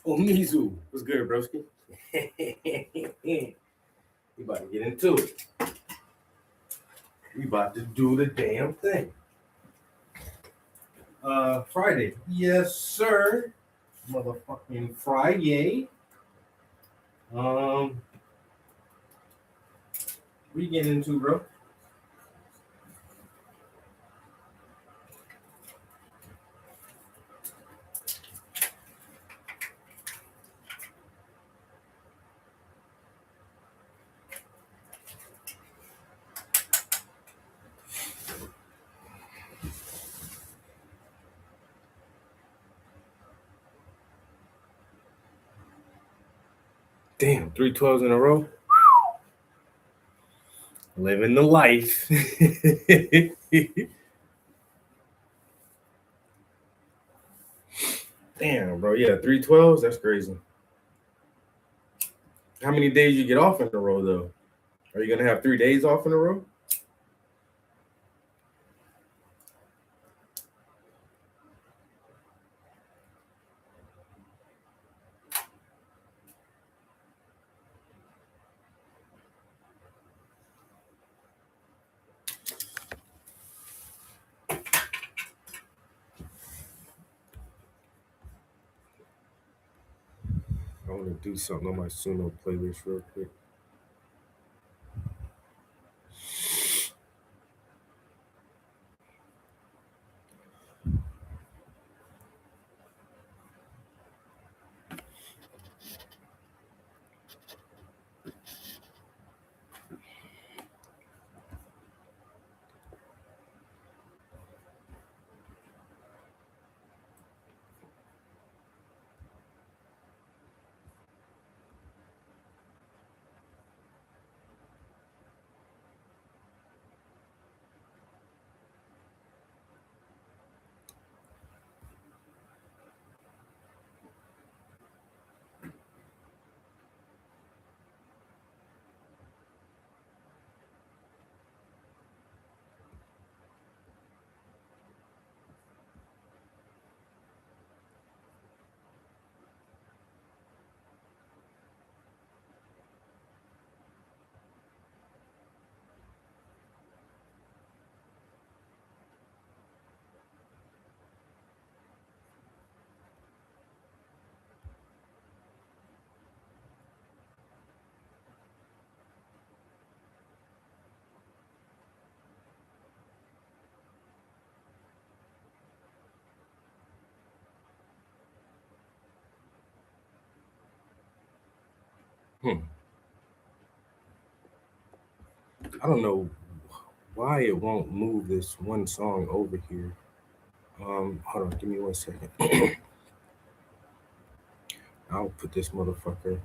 Oh, Mizu. What's good, broski? We about to get into it. We about to do the damn thing. Friday. Yes, sir. Motherfucking Friday. What you getting into, bro? Damn, 312s in a row. Living the life. Damn, bro. Yeah, 312s. That's crazy. How many days you get off in a row, though? Are you gonna have 3 days off in a row? I want to do something on my Suno playlist real quick. I don't know why it won't move this one song over here. Hold on, give me 1 second. I'll put this motherfucker.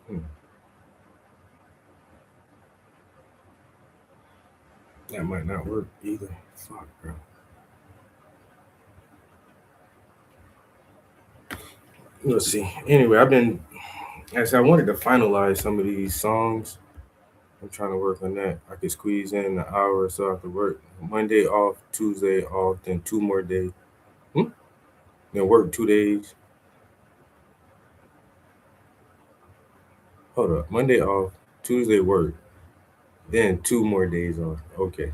Hmm, that might not work either. Fuck, bro. Let's see. Anyway, I wanted to finalize some of these songs. I'm trying to work on that. I could squeeze in an hour or so after work. Monday off, Tuesday off, then 2 more days. Then work 2 days. Hold up. Monday off, Tuesday work, then 2 more days off. Okay.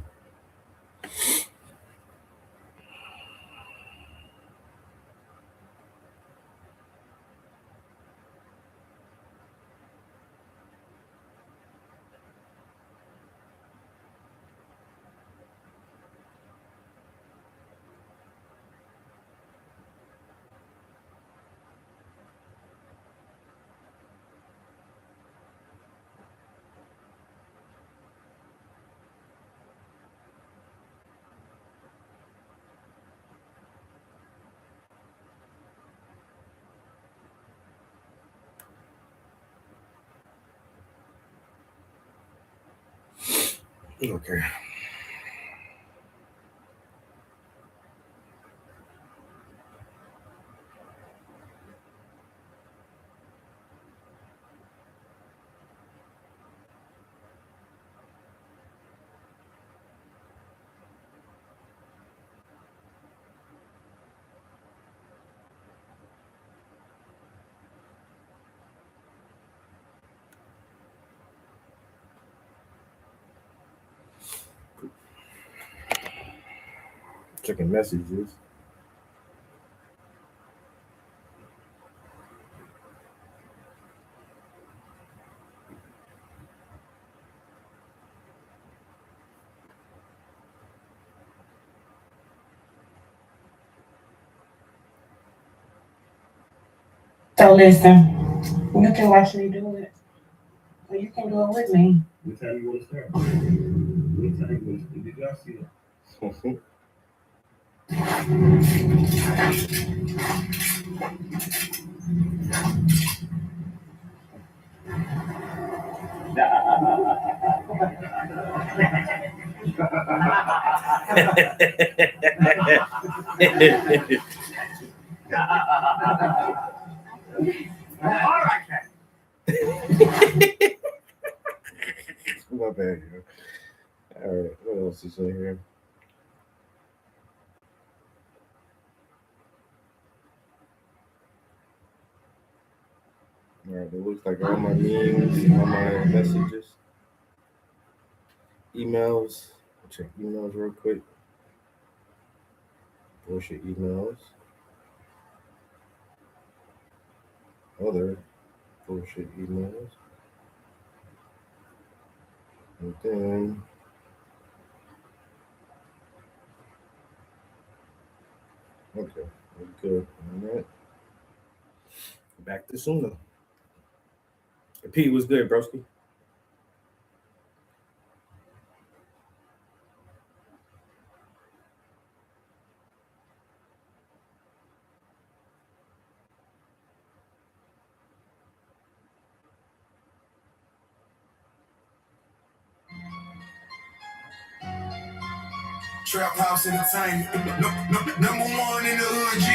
Okay. Checking messages. So listen, you can watch me do it, or you can do it with me. What time you want to start? What time you want to start? Did y'all see that? All right, My bad. All right. What else is in here? All right. It looks like all my memes, all my messages, emails. I'll check emails real quick. Bullshit emails. Other bullshit emails. And then okay, we're good on that. Back to Suna. Pete was good, broski. Trap House Entertainment, number one in the hood, G.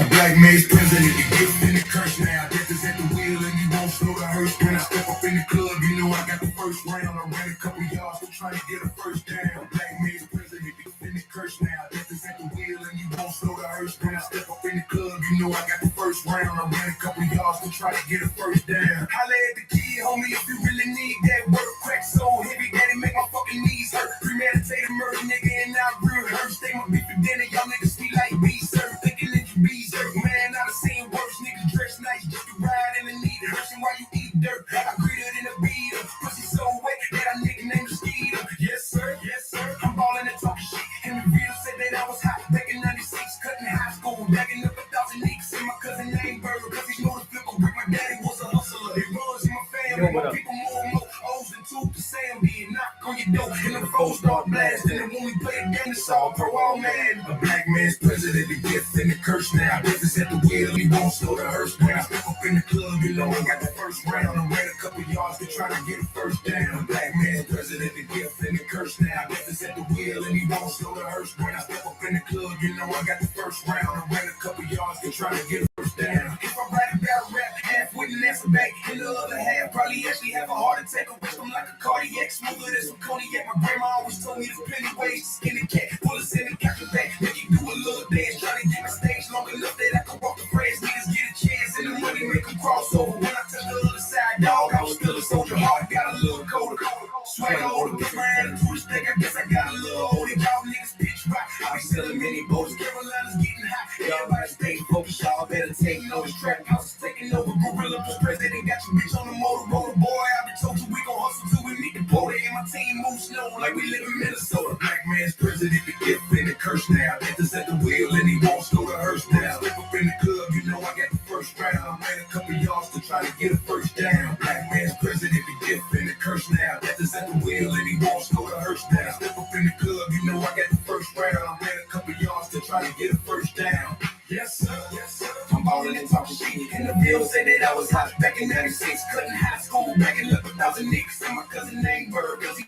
A black maze president, the gift and the curse now. Death is at the wheel and you won't slow the hearse. When I step up in the club, you know I got the first round. I ran a couple yards to try to get a first down. Black maze president, the gift and the curse now. Death is at the wheel and you won't slow the hearse. When I step up in the club, you know I got the first round. I ran a couple yards to try to get a first down. Holla at the kid, homie, if you really need that work. Crack so heavy that it make my fucking knees hurt. Premeditated murder, nigga, and now real hurt. Stay my beef for dinner, y'all niggas feel like beef served. Thinking that you be served. Man, I done seen worse niggas dress nice just to ride in the need. Hurting while you eat dirt. I greeter than a beater. Pussy so wet that I nicknamed Mosquito. Yes, sir. Yes, sir. I'm ballin' and talking shit. And the real said that I was hot back in 96. Cutting high school. Bagging up 1,000 nicks. And my cousin named Bird. Cause he know the flipper brick. My daddy was a hustler. It runs in my family. My people more and more. O's and 2% being knocked on your door. And the foes start blasting. And when we play a game, it's all pro all man. A black man's president, the gift and the curse now. Death is at the wheel, he won't slow the hearse. When I step up in the club, you know I got the first round. I ran a couple yards to try to get a first down. A black man's president, the gift and the curse now. Death is at the wheel and he won't slow the hearse. When I step up in the club, you know I got the first round. I ran a couple yards to try to get a first down. If I write about rap, half with an answer back, and the other half probably actually have a heart attack. I wish I'm like a cardiac, smoother than some cognac. My grandma always told me there's plenty ways to skin a cat. Pull us in and catch your back, make you do a little dance. Try to get my stage long enough that I can walk the phrase. Niggas get a chance and the money make them cross over. When I took the other side, dog, I was still a soldier. Heart got a little colder. Swag older, get my attitude stick. I guess I got a little older. Y'all niggas pitch rock. I be selling mini boats. Carolina's getting hot. Everybody stay focused. Y'all better take notice. Trap house is taking over. Gorilla plus president got your bitch on the Motorola. Boy, I been told you we gon' hustle till we meet the border. And my team moves slow like we live in Minnesota. Black man's president, the gift and the curse now. Death is at the wheel and he won't slow the hearse now. Step up in the club, you know I got the first round. I ran a couple yards to try to get a first down. Black man's president, the gift and the curse now. Death is at the wheel and he won't slow the hearse now. Step up in the club, you know I got the first round. I ran a couple yards to try to get a first down. Yes, sir. Yes, sir. I'm ballin' and talking shit. And the bill said that I was hot back in 96. Cutting high school, bagging up 1,000 nicks. And my cousin named Bird, cause he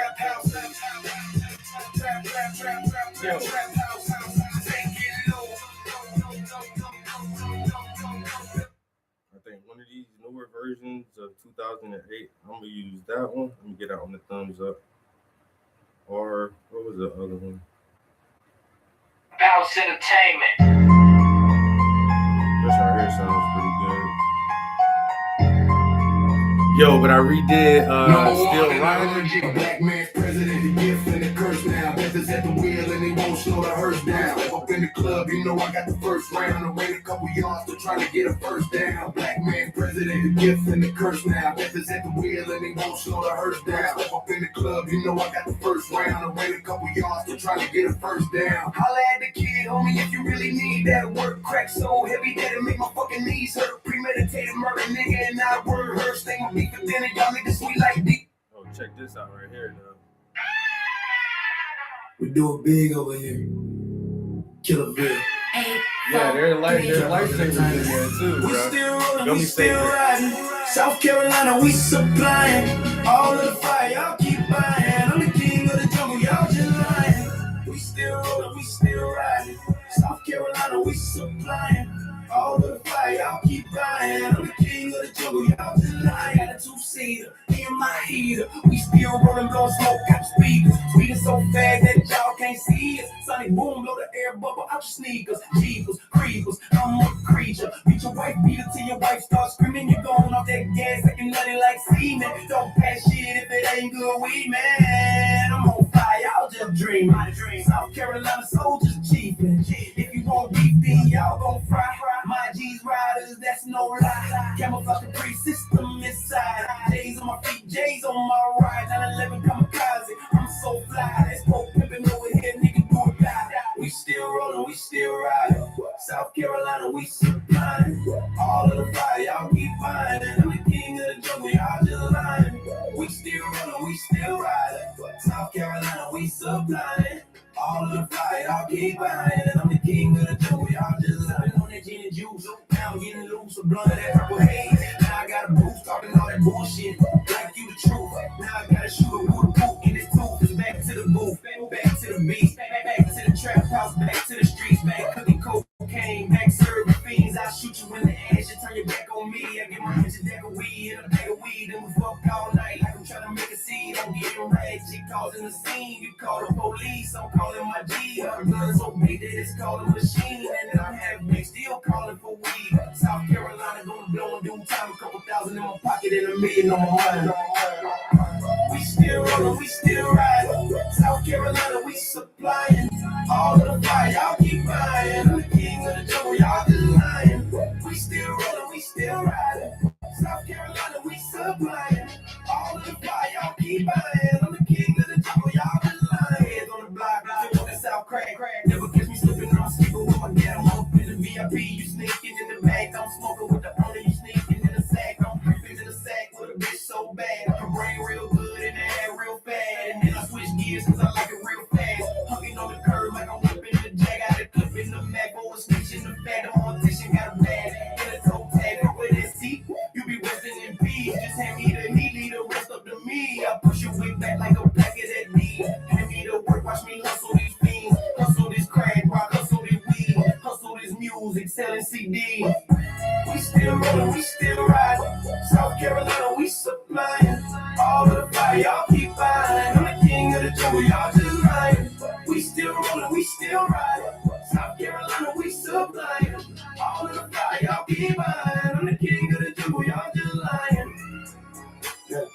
trap house. Trap house. Take it low. I think one of these newer versions of 2008, I'm gonna use that one. Let me get out on the thumbs up. Or what was the other one? Bounce Entertainment. This right here sounds pretty good. Yo, but I redid Still Riding. A black man's president, the gift and the curse now. Death is at the wheel and he won't slow the hearse down. Step up in the club, you know I got the first round. I ran a couple yards to try to get a first down. Black man's president, the gift and the curse now. Death is at the wheel and he won't slow the hearse down. Step up in the club, you know I got the first round. I ran a couple yards to try to get a first down. Holla at the kid, homie, if you really need that work. Crack so heavy that it make my fucking knees hurt. Premeditated murder, nigga, and not word hurt. Stay my beef for dinner, y'all niggas sweet like deep. Oh, check this out right here, though. We do it big over here. Killerville. Yeah, their lifesavers in there too, We bro. still rolling, Don't we be still safe. riding. South Carolina, we supplying. All of the fire, y'all keep buying. I'm the king of the jungle, y'all just lying. We still rolling, we still riding. South Carolina, we supplying. All of the fire, y'all keep buying. I'm the king of the jungle, y'all just lying. Got a two-seater, me and my heater. We still rolling, blowing smoke out the speakers. Speeding so fast that y'all can't see us. Sonic boom, blow the air bubble out your sneakers. Jeepers, creepers, I'm a creature. Beat your wife, beat her till your wife starts screaming. You're going off that gas, like you're nutty like semen. Don't pass shit if it ain't good weed, man. I'm on fire, y'all just dream. My dream. South Carolina soldiers cheapin'. If you want beef, then y'all gon' fry. My G's riders, that's no lie. Camouflage the pre-system inside. J's on my feet, J's on my ride. 911 kamikaze, I'm so fly. That's poke pimpin' over here, nigga, do it die. We still rollin', we still riding. South Carolina, we supplying. All of the fire, y'all keep buying. And I'm the king of the jungle, y'all just lying. We still rollin', we still riding. South Carolina, we supplying. All of the fire, y'all keep buying. And I'm the king of the jungle, y'all just lying. On that gin and juice, now I'm getting loose. A blunt of that purple haze. Now I got a boost, talking all that bullshit. Like you the truth. Now I gotta shoot a wood poop in his tooth. It's back to the booth, back to the beast, back to the trap house, back to the streets, back cooking cocaine, back serving fiends. I shoot you in the ass, you turn your back on me. I get my bitch a deck of weed and a bag of weed, and we fuck all night like I'm trying to make a seed. I'm getting rags, she causing the scene. You call the police, I'm calling my G. Her gun so big that it's called a machine, and I'm half big, still calling for weed. South Carolina gonna blow in due time, a couple thousand in my pocket and $1 million on my mind. We still rollin', we still riding. South Carolina, we supplying. All of the fire, y'all keep buying. I'm the king of the jungle, y'all just lying. We still rollin', we still riding. South Carolina, we supplying. All of the fire, y'all keep buying. I'm the king of the jungle, y'all just lying. Heads on the block, you on the South crack. Never catch me slipping, I'm sleeping with my gat. I'm up in the VIP, you sneaking in the back. I'm smoking with the owner, you sneaking in the sack. I'm creeping in the sack with a bitch so bad. I can brain real good and add real fast. And then I switch gears cause I like it real fast. Hugging on the curb like I'm whipping the jack. Got a clip in the Mac, over snitch in the fat. The mortician got a bag and a toe tag. Up with his teeth, you be resting in peace. Just hand me the heat, leave the rest up to me. I push your weight back like a packet at D. Hand me the work, watch me hustle these fiends. Hustle this crack rock, hustle this weed. Hustle this music, selling CDs. We still rollin', we still riding. South Carolina, we supplying. All of the fire, y'all keep buying. I'm the king of the jungle, y'all just lying. We still rollin', we still riding. South Carolina, we supplying. All of the fire, y'all keep buying. I'm the king of the jungle, y'all just lying. Yeah.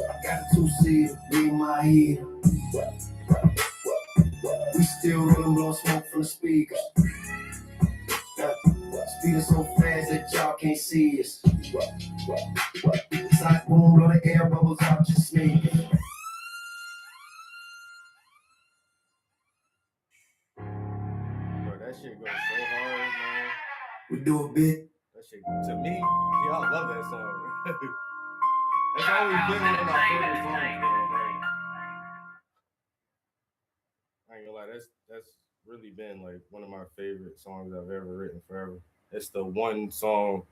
I got a two-seater, me and my heater. We still rollin', blowin' smoke from the speakers. Speeding so fast that y'all can't see us. Sonic boom, blow the air bubbles out your sneakers. Bro, that shit goes so hard, man. We do a bit. That shit, to me, y'all love that song. That's always been one of my favorite songs, man. Like, I ain't gonna lie, that's really been like one of my favorite songs I've ever written forever. It's the one song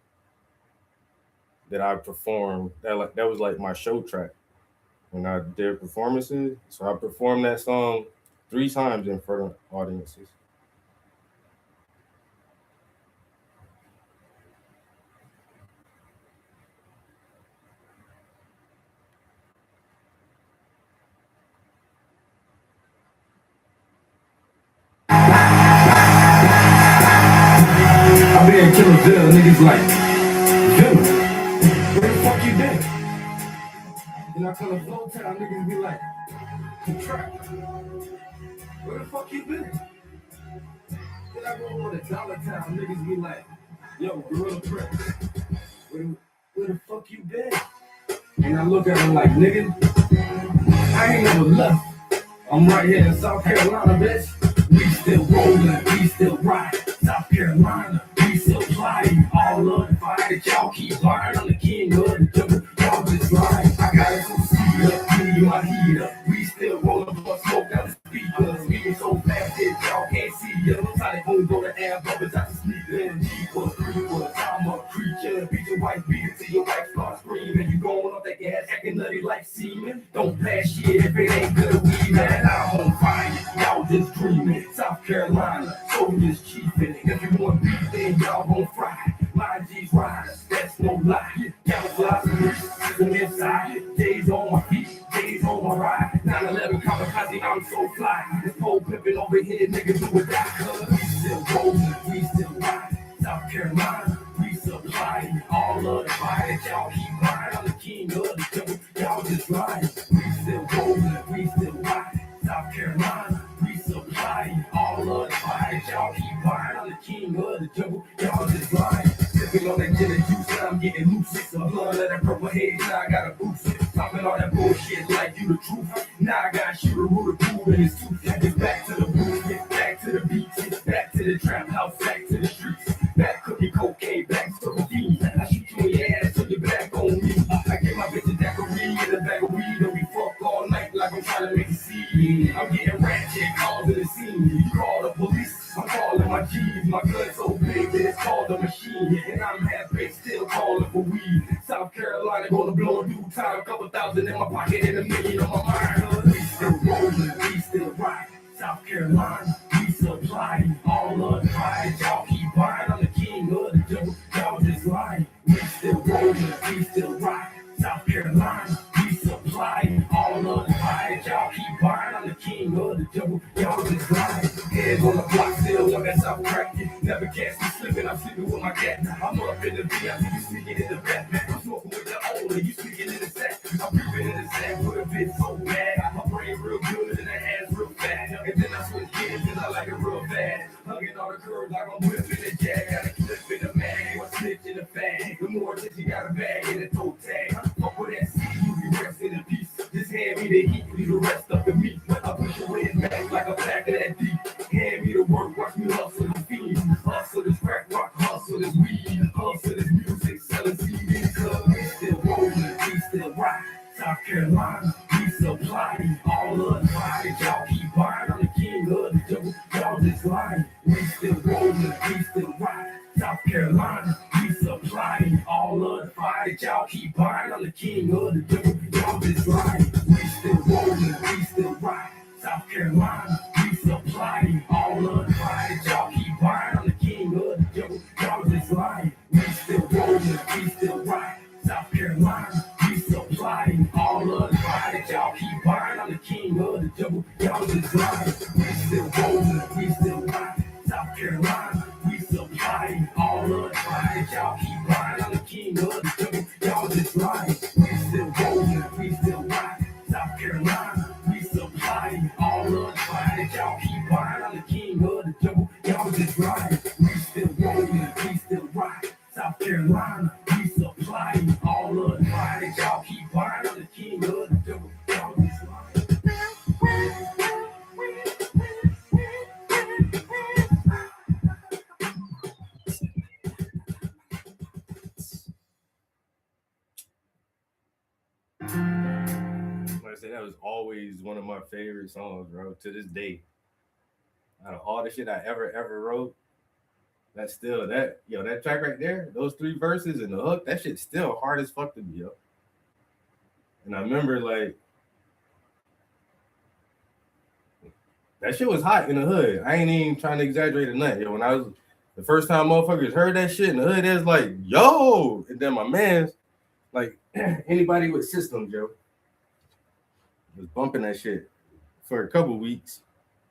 that I performed that was like my show track. when I did performances. So I performed that song 3 times in front of audiences. I been in Killer jail, niggas like, Killer, where the fuck you been? And I come to Flow Town, niggas be like, Trap, where the fuck you been? Then I go over to Dollar Town, niggas be like, yo, Gorilla Prep, where the fuck you been? And I look at them like, nigga, I ain't never left. I'm right here in South Carolina, bitch. We still rolling, we still ride. South Carolina, we still flying. All of the fire that y'all keep burning. I'm the king of the jungle, y'all just lying. I got it so speed up, give me my heat up. We still rolling, but smoke down the speakers. Moving so fast that y'all can't see us. I'm trying to go to air bubbles out the speaker. G+, 3+, I'm a creature. Beat your wife, beat it till your wife starts screaming. You going off that gas, acting nutty like semen. Don't pass shit if it ain't good weed, man. I'm on fire, y'all just dreaming. South Carolina, so just cheaping. If you want beef, then y'all gon' fry. My G's riders, that's no lie. Y'all fly some inside. Days on my feet, days on my ride. 9/11 kamikaze, I'm so fly. This pole pimpin' over here, niggas do or die. Cause we still rolling, we still ride. South Carolina, we supply all of the fire that y'all keep buying. I'm the king of the jungle, y'all just lying. We still rolling, we still ride. South Carolina, we supply all of the fire that y'all keep buying. I'm the king of the jungle, y'all just lying. Sipping on that gin and juice, now I'm getting loose. It's a blood of that purple haze, now I got a boost. Talking all that bullshit like you the truth. Now I got shoot a root of cool in his tooth. It's back to the booth, get back to the beats, it's back to the trap house, back to the streets. Back cooking cocaine, back to the fiends. I shoot you in your ass till you're back on me. I get my bitch a daiquiri and a bag of weed, and we fuck all night like I'm trying to make a scene. I'm getting ratchet, calls in the scene. You call the police, I'm calling my G's. My gun so big that it's called a machine. And I'm happy, still calling for weed. South Carolina gonna blow a due time. Couple thousand in my pocket and $1 million on my mind. We still rolling, we still ride. South Carolina, we supply all of the fire. Y'all keep buying, I'm the king of the jungle. Y'all just lying. We still rolling, we still ride. South Carolina, we supply all of the fire. Y'all keep buying, I'm the king of the jungle. Y'all just lying. Heads on the block, still on that South crack. Never catch me slipping, I'm sleeping with my cat. I'm up in the VIP, you sneaking in the back. I'm smoking with the old, you sneaking in the sack. I'm creeping in the sack with a bitch so bad. My brain real good and the ass real fat. And then I switch gears cause I like it real bad. Hugging all the curves like I'm whipping the jack. Got a clip in the mag, or snitch in the bag. The more that you got a bag in a toe tag. Fuck with that C, you be resting in peace. Just hand me the heat, leave the rest of the meat. I push your head back like a pack of that deep. Hand me the work, watch me hustle the feed. Hustle this crack rock, hustle this weed. Hustle this music, selling CDs. Cause we still rolling, we still ride. South Carolina, we supply all of the fire that y'all keep buying. I'm the king of the jungle, y'all just lying. We still rolling, we still ride. South Carolina, we supply all of the fire that y'all keep buying. I'm the king of the jungle, y'all just lying. We still rolling, we still ride. South Carolina, we supply all of the fire that y'all keep buying. I'm the king of the jungle, y'all just lying. We still rolling, we still ride. South Carolina, we supply all of the fire that y'all keep buying. I'm the king of the jungle, y'all just lying. We still rolling, we still ride. South Carolina, we supply all of the fire that y'all keep buying. I'm the king of the jungle, y'all just lying. We still rolling, we still ride. South Carolina, we supply all of the fire that y'all keep buying. I'm the king of the jungle, y'all just lying. We still rolling, we still ride. South Carolina, we supply all of the fire that y'all keep buying. I'm the king of the jungle, y'all just lying. Like I said, that was always one of my favorite songs, bro. To this day, out of all the shit I ever wrote, that's still that track right there, those 3 verses and the hook, that shit's still hard as fuck to me, yo. And I remember like That shit was hot in the hood. I ain't even trying to exaggerate or nothing. Yo, when I was the first time motherfuckers heard that shit in the hood, it's like, yo, and then my man's like anybody with systems, yo, was bumping that shit for a couple weeks.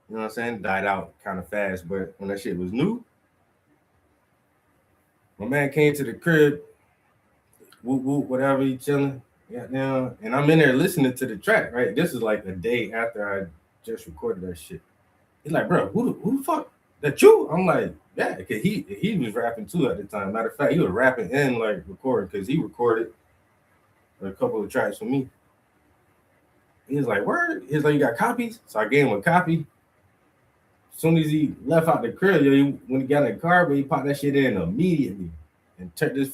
You know what I'm saying? Died out kind of fast, but when that shit was new, my man came to the crib, whoop whoop, whatever, he chilling, yeah, and I'm in there listening to the track. Right, this is like a day after I just recorded that shit. He's like, bro, who the fuck? That you? I'm like, yeah, because he was rapping too at the time. Matter of fact, he was rapping and like recording because he recorded a couple of tracks for me. He was like, word? He's like, you got copies? So I gave him a copy. As soon as he left out the crib, when he got in the car, but he popped that shit in immediately and turned his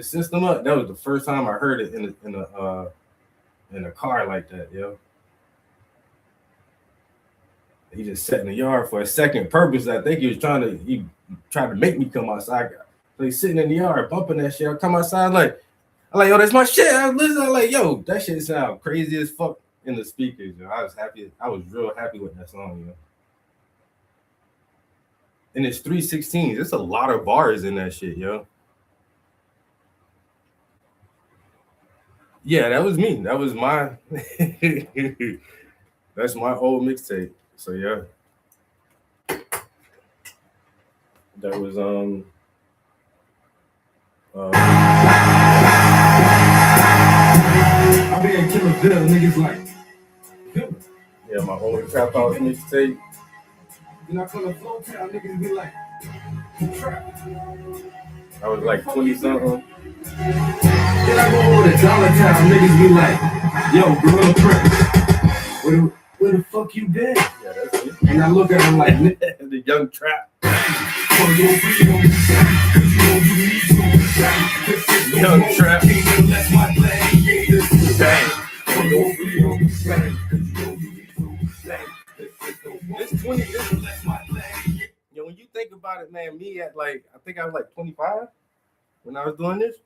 system up. That was the first time I heard it in a car like that, yo. He just sat in the yard for a second purpose. I think he tried to make me come outside. So he's sitting in the yard bumping that shit. I come outside I'm like, yo, that's my shit. I was listening. I'm like, yo, that shit sound crazy as fuck in the speakers. Yo. I was happy. I was real happy with that song, yo. And it's 3/16. There's a lot of bars in that shit, yo. Yeah, that was me. That was my that's my old mixtape. So yeah. That was I be at Killerville, niggas like, yeah, my old Trap House mixtape. then I come to Flow Town, niggas be like, trap. I was like 20 something. Then I go over to Dollar Town, niggas be like, yo, Gorilla Press, where the fuck you been? Yeah, that's it. And I look at him like, The Young Trap. Young Trap. This 20 years. Yo, when you think about it, man, me at I think I was like 25 when I was doing this.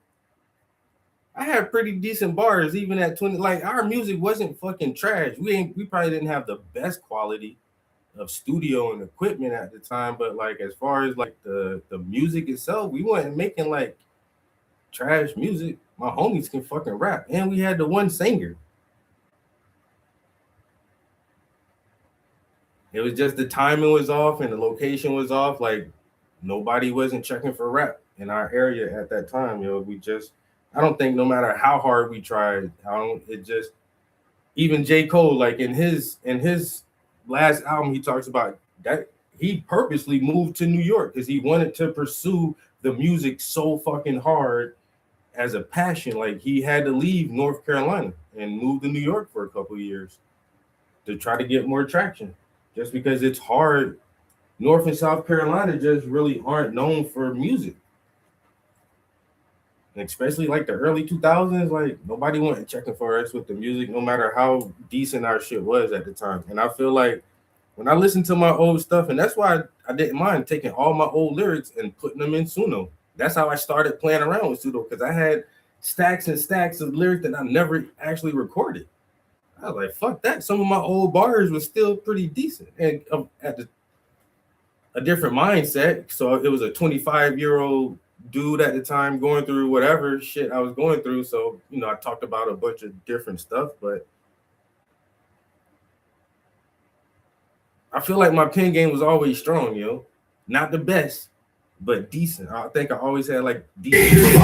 I had pretty decent bars even at 20. Like our music wasn't fucking trash. We probably didn't have the best quality of studio and equipment at the time, but like as far as like the music itself, we weren't making like trash music. My homies can fucking rap, and we had the one singer. It was just the timing was off and the location was off. Like nobody wasn't checking for rap in our area at that time. Yo, I don't think no matter how hard we tried, even J. Cole, like in his last album, he talks about that he purposely moved to New York because he wanted to pursue the music so fucking hard as a passion. Like he had to leave North Carolina and move to New York for a couple of years to try to get more traction. Just because it's hard, North and South Carolina just really aren't known for music. And especially like the early 2000s, like nobody went checking for us with the music, no matter how decent our shit was at the time. And I feel like when I listen to my old stuff, and that's why I didn't mind taking all my old lyrics and putting them in Suno. That's how I started playing around with Suno, because I had stacks and stacks of lyrics that I never actually recorded. I was like, fuck that. Some of my old bars were still pretty decent and at a different mindset. So it was a 25-year-old dude at the time going through whatever shit I was going through. So, I talked about a bunch of different stuff, but I feel like my pen game was always strong, yo. Not the best, but decent. I think I always had like decent.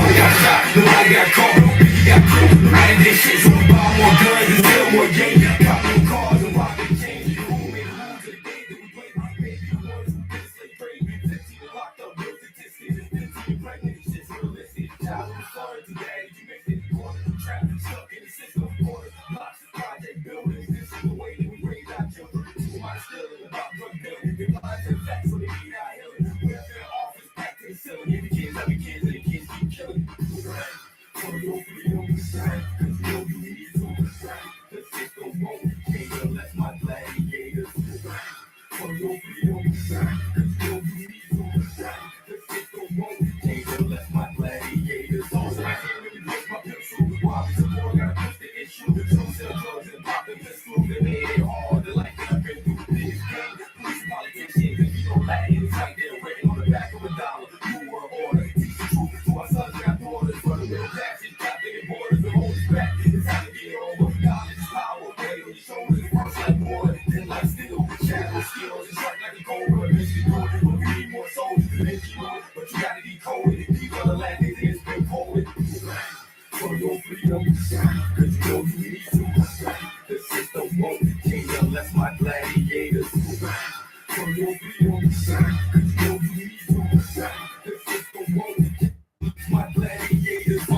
skills. It's like a cold blood, bitch, you do it. But we need more soldiers, bitch, you know it. But you gotta decode it. These other last niggas is been cold. For your freedom, cause you know you need to. The system won't change unless my gladiators. For your freedom, cause you know you need to. The system won't change my gladiators. I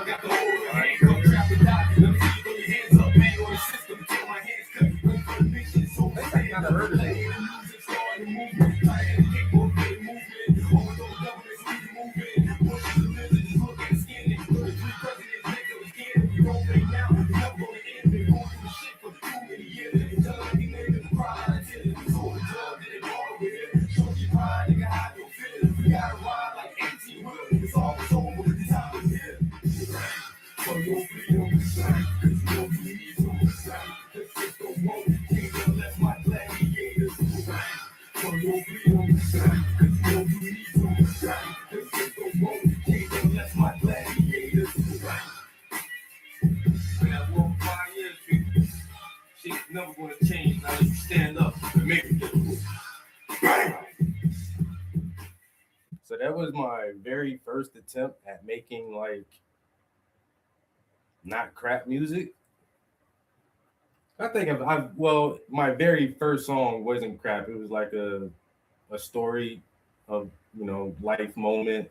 got the whole handcuff, trap and die. Let me see you throw your hands up, man, on the system till my hands cut. Wait for the mission, so I gotta heard of it. Music started moving, I had to kick more good movement. All those governments keep moving. Push the lizard, just look at the skin. They put three presidents next to the skin. You don't pay now, you never gonna end. Been going through the shit for too many years. They tell me these niggas cry until it was over. Drugs and they ball over here. Show your pride, nigga, hide your feelings. We gotta ride like 18 wheelers. It's all over, the time is here. For your freedom, cause you know you need to. The system won't change unless my gladiators. For your freedom, cause you know you need to. The system won't change unless my gladiators. Man, I worked 5 years, people. Shit's never gonna change unless you stand up and make it different. So that was my very first attempt at making like not crap music. I think well, my very first song wasn't crap. It was like a story of, you know, life moment.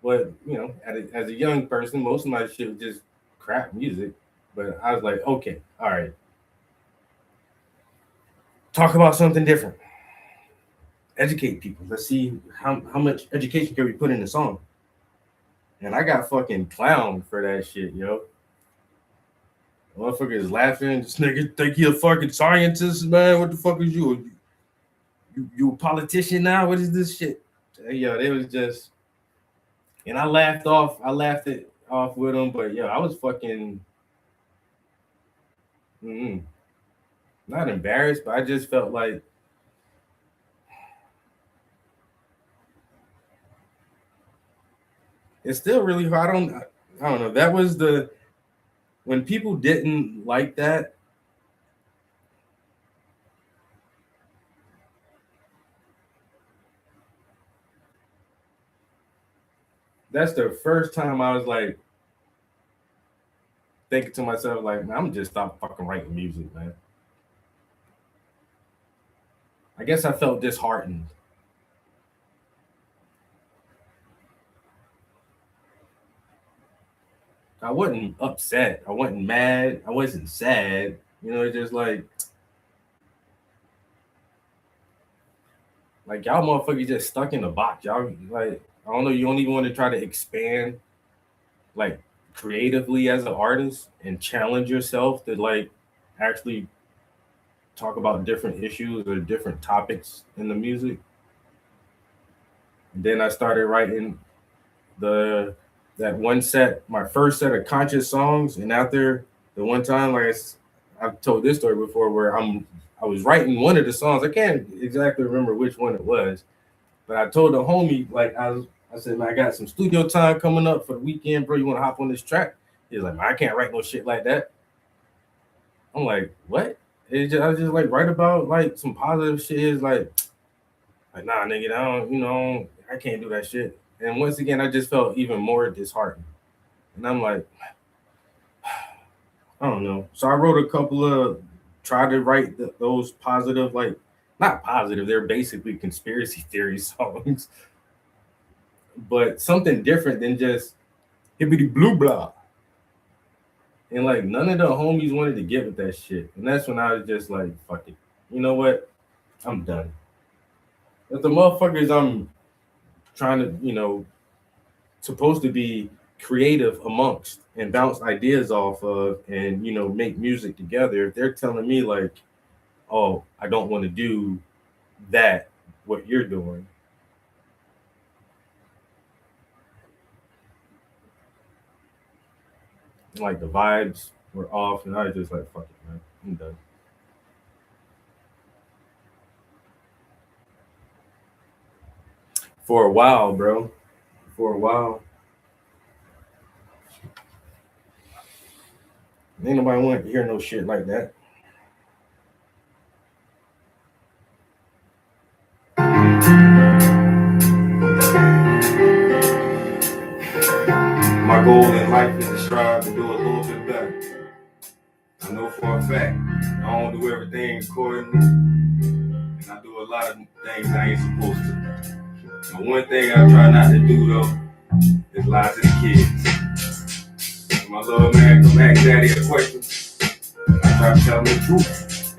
But, you know, as a young person, most of my shit was just crap music. But I was like, okay, all right. Talk about something different. Educate people. Let's see how much education can we put in the song. And I got fucking clowned for that shit, yo. Motherfuckers laughing. This nigga think he a fucking scientist, man. What the fuck is you? You a politician now? What is this shit? Yo, it was just, and I laughed it off with them, but yo, I was fucking not embarrassed, but I just felt like it's still really hard. I don't know. That was when people didn't like that. That's the first time I was like thinking to myself, like, man, I'm just stop fucking writing music, man. I guess I felt disheartened. I wasn't upset. I wasn't mad. I wasn't sad. You know, it's just like y'all motherfuckers just stuck in a box. Y'all like, I don't know, you don't even want to try to expand like creatively as an artist and challenge yourself to like actually talk about different issues or different topics in the music. And then I started writing my first set of conscious songs. And after the one time, like I've told this story before, where I was writing one of the songs. I can't exactly remember which one it was, but I told the homie, like I said, man, I got some studio time coming up for the weekend, bro. You want to hop on this track? He's like, man, I can't write no shit like that. I'm like, what? I was just like write about like some positive shit. Is like nah, nigga, I don't, you know, I can't do that shit. And once again, I just felt even more disheartened. And I'm like, I don't know. So I wrote a couple of, tried to write those positive, like, not positive, they're basically conspiracy theory songs, but something different than just hibbity blue blah. And like none of the homies wanted to get with that shit. And that's when I was just like, fuck it. You know what? I'm done. But the motherfuckers I'm trying to, you know, supposed to be creative amongst and bounce ideas off of and, you know, make music together, if they're telling me like, oh, I don't want to do that, what you're doing. Like the vibes were off and I was just like, fuck it, man. I'm done. For a while, bro. For a while. Ain't nobody want to hear no shit like that. goal in life is to strive to do a little bit better. I know for a fact I don't do everything accordingly, and I do a lot of things I ain't supposed to. But one thing I try not to do though is lie to the kids. When my little man come ask daddy a question, I try to tell him the truth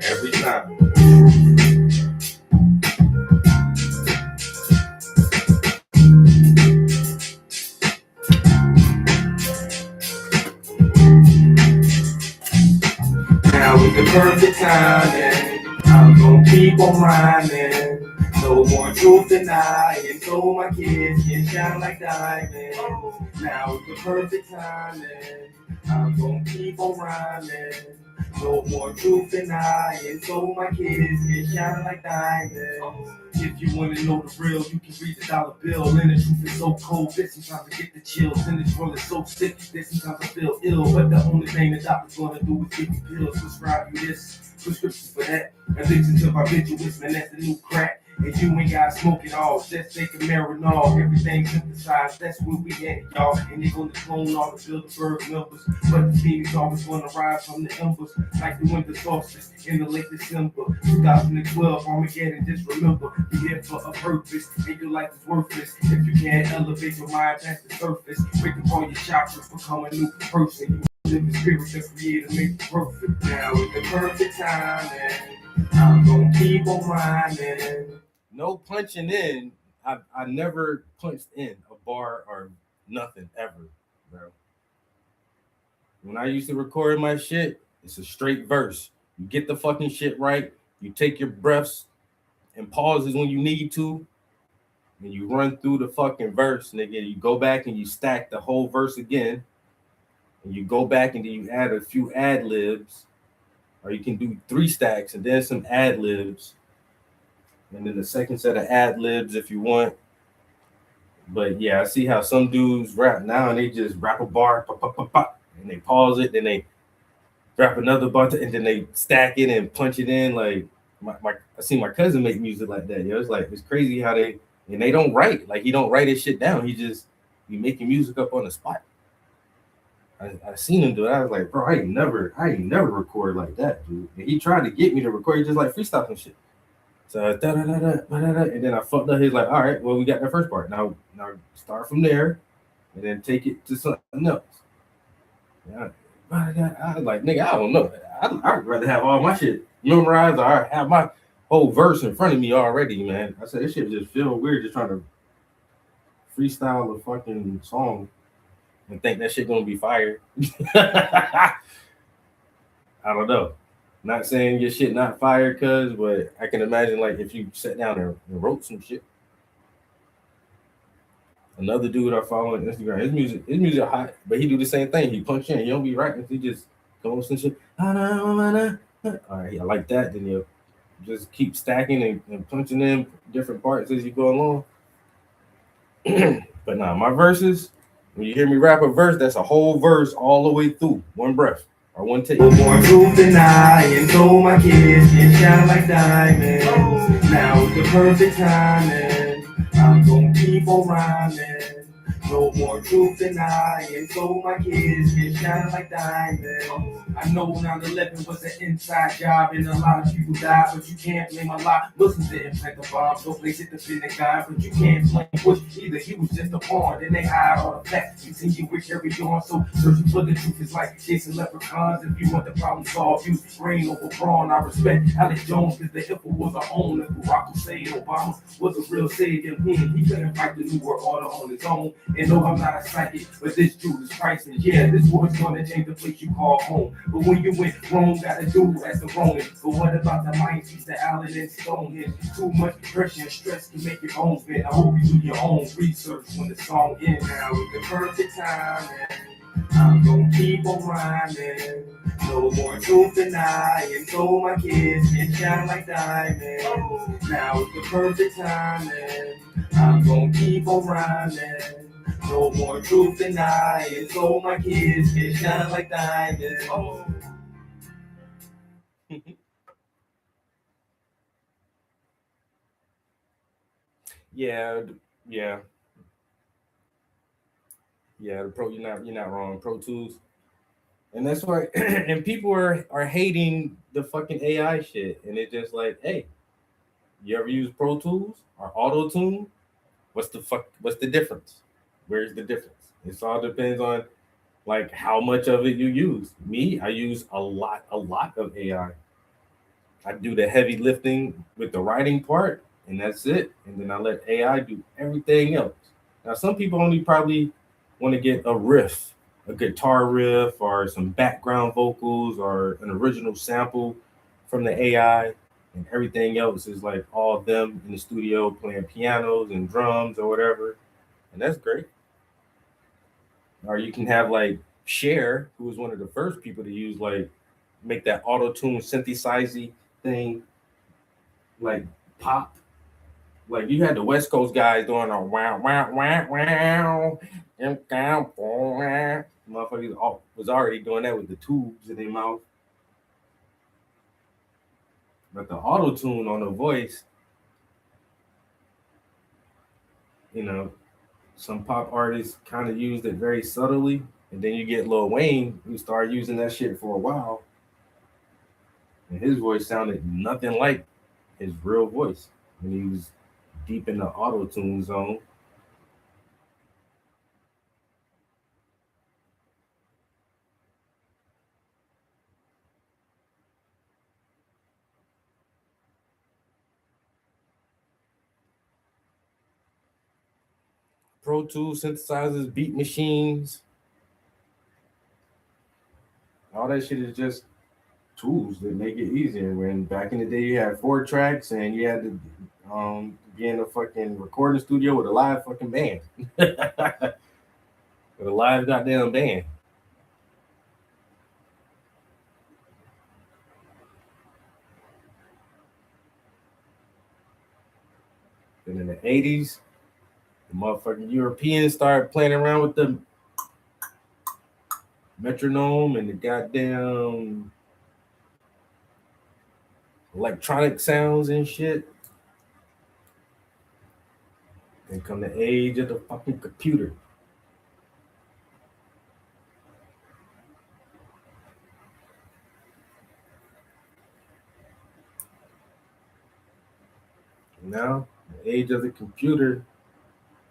every time. Now is the perfect time, and I'm gonna keep on rhyming. No more truth denying, so my kids can shine like diamonds. Now is the perfect time, and I'm gonna keep on rhyming. No more truth denying, so my kids can shine like diamonds. If you wanna know the real, you can read the dollar bill. And the truth is so cold that sometimes I get the chills. And this world is so sick that sometimes I feel ill. But the only thing the doctor's gonna do is give you pills, prescribe you this, prescriptions for that. Addiction to barbiturates, man, that's the new crack. And you ain't gotta smoke it all, just take a Marinol. Everything synthesized, that's where we at, y'all. And they're gonna clone all the Bilderberg numbers. But the phoenix always gonna rise from the embers, like the winter solstice in the late December 2012. Armageddon, just remember, you're here for a purpose, and your life is worthless if you can't elevate your mind past the surface. Break up all your chakras, become a new person. You live the spirit that creator make it perfect. Now is the perfect time, and I'm gonna keep on rhyming. No punching in. I never punched in a bar or nothing ever, bro. When I used to record my shit, it's a straight verse. You get the fucking shit right. You take your breaths and pauses when you need to, and you run through the fucking verse, nigga. You go back and you stack the whole verse again, and you go back and then you add a few ad libs, or you can do 3 stacks and then some ad libs. And then the second set of ad libs if you want. But yeah, I see how some dudes rap now and they just rap a bar, pop, pop, pop, pop, and they pause it, then they rap another bar, and then they stack it and punch it in. Like I see my cousin make music like that. Yo, it's like it's crazy how they don't write. Like he don't write his shit down. He making music up on the spot. I seen him do it. I was like, bro, I ain't never record like that, dude. And he tried to get me to record just like freestyle and shit. So and then I fucked up. He's like, all right, well, we got the first part. Now start from there, and then take it to something else. Yeah, I was like, nigga, I don't know. I'd rather have all my shit memorized or have my whole verse in front of me already, man. I said, this shit just feel weird just trying to freestyle a fucking song and think that shit gonna be fire. I don't know. Not saying your shit not fire, but I can imagine like if you sat down and wrote some shit. Another dude I follow on Instagram, his music hot, but he do the same thing. He punch in, he don't be writing, he just come on some shit. All right, I like that. Then you just keep stacking and punching in different parts as you go along. But nah, my verses, when you hear me rap a verse, that's a whole verse all the way through, one breath. Or one take. No more truth denying, so my kids can shine like diamonds. Now is the perfect time, and I'm gonna keep on rhyming. No more truth denying, so my kids can shine like diamonds. I know 9/11 was an inside job and a lot of people died, but you can't blame a lot. Muslims didn't plant the bomb, so place it to the guy, but you can't blame Bush either. He was just a pawn, then they hide all the facts. Continue with carry on, so searching for the truth is like chasing leprechauns. If you want the problem solved, use brain over brawn. I respect Alex Jones because the hippo was our own. If Barack Hussein Obama was a real savior, he couldn't fight the new world order on his own. And no, I'm not a psychic, but this dude is priceless. Yeah, this war's gonna change the place you call home. But when you went wrong, gotta do as the Roman. But what about the minds, the Allen and Stonehenge? Too much pressure and stress can make your bones bend. I hope you do your own research when the song ends. Now is the perfect time, and I'm gonna keep on rhyming. No more truth denying, so my kids can shine like diamonds. Now is the perfect time, and I'm gonna keep on rhyming. No more truth denying, so my kids can shine like diamonds. Yeah. Yeah, the Pro. You're not wrong. Pro Tools, and that's why. And people are hating the fucking AI shit, and it's just like, hey, you ever use Pro Tools or Auto Tune? What's the fuck? What's the difference? Where's the difference? It all depends on like how much of it you use. Me, I use a lot of AI. I do the heavy lifting with the writing part, and that's it. And then I let AI do everything else. Now, some people only probably want to get a riff, a guitar riff, or some background vocals, or an original sample from the AI, and everything else is like all them in the studio playing pianos and drums or whatever, and that's great. Or you can have like Cher, who was one of the first people to use like make that auto tune synthesizing thing like pop. Like you had the West Coast guys doing a wow wow wow wow, motherfuckers was already doing that with the tubes in their mouth. But the auto tune on the voice, you know, some pop artists kind of used it very subtly, and then you get Lil Wayne who started using that shit for a while, and his voice sounded nothing like his real voice when he was deep in the auto tune zone. Pro Tools, synthesizers, beat machines, all that shit is just tools that make it easier. When back in the day you had 4 tracks and you had to be in a fucking recording studio with a live fucking band. With a live goddamn band. And in the 80s, the motherfucking Europeans started playing around with the metronome and the goddamn electronic sounds and shit. And come the age of the fucking computer. Now, the age of the computer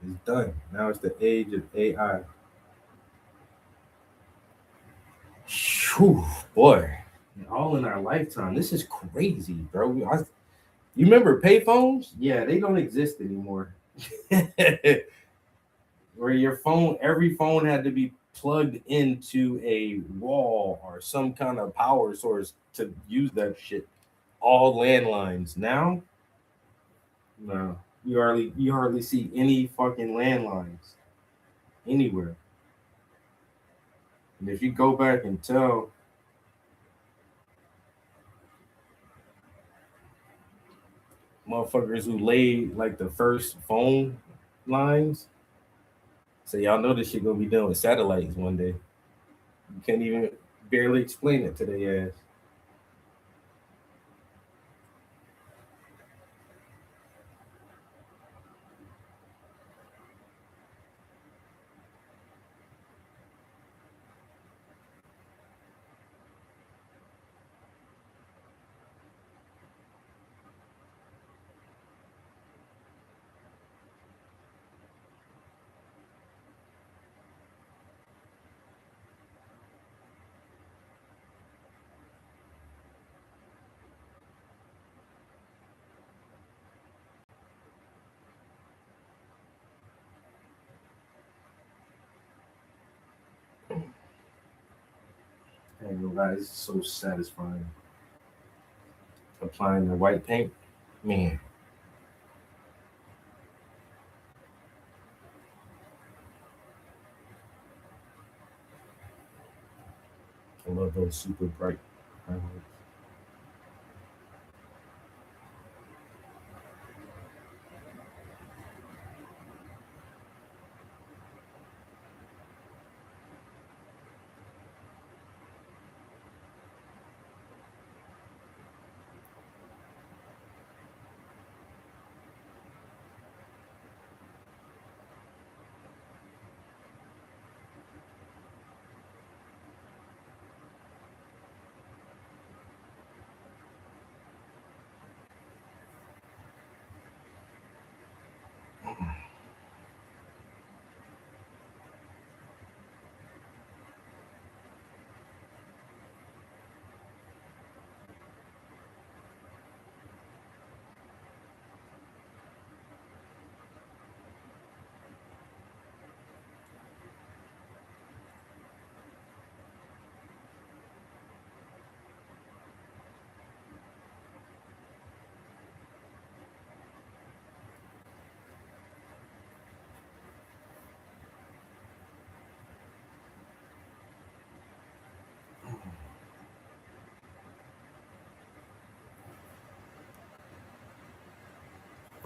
is done. Now it's the age of AI. Whew, boy, all in our lifetime. This is crazy, bro. You remember payphones? Yeah, they don't exist anymore. Where your phone, every phone had to be plugged into a wall or some kind of power source to use that shit. All landlines. Now, no, you hardly see any fucking landlines anywhere. And if you go back and tell motherfuckers who laid like the first phone lines, say y'all know this shit gonna be done with satellites one day. You can't even barely explain it to their ass. I ain't gonna lie, it's so satisfying. Applying the white paint, man, I love those super bright highlights.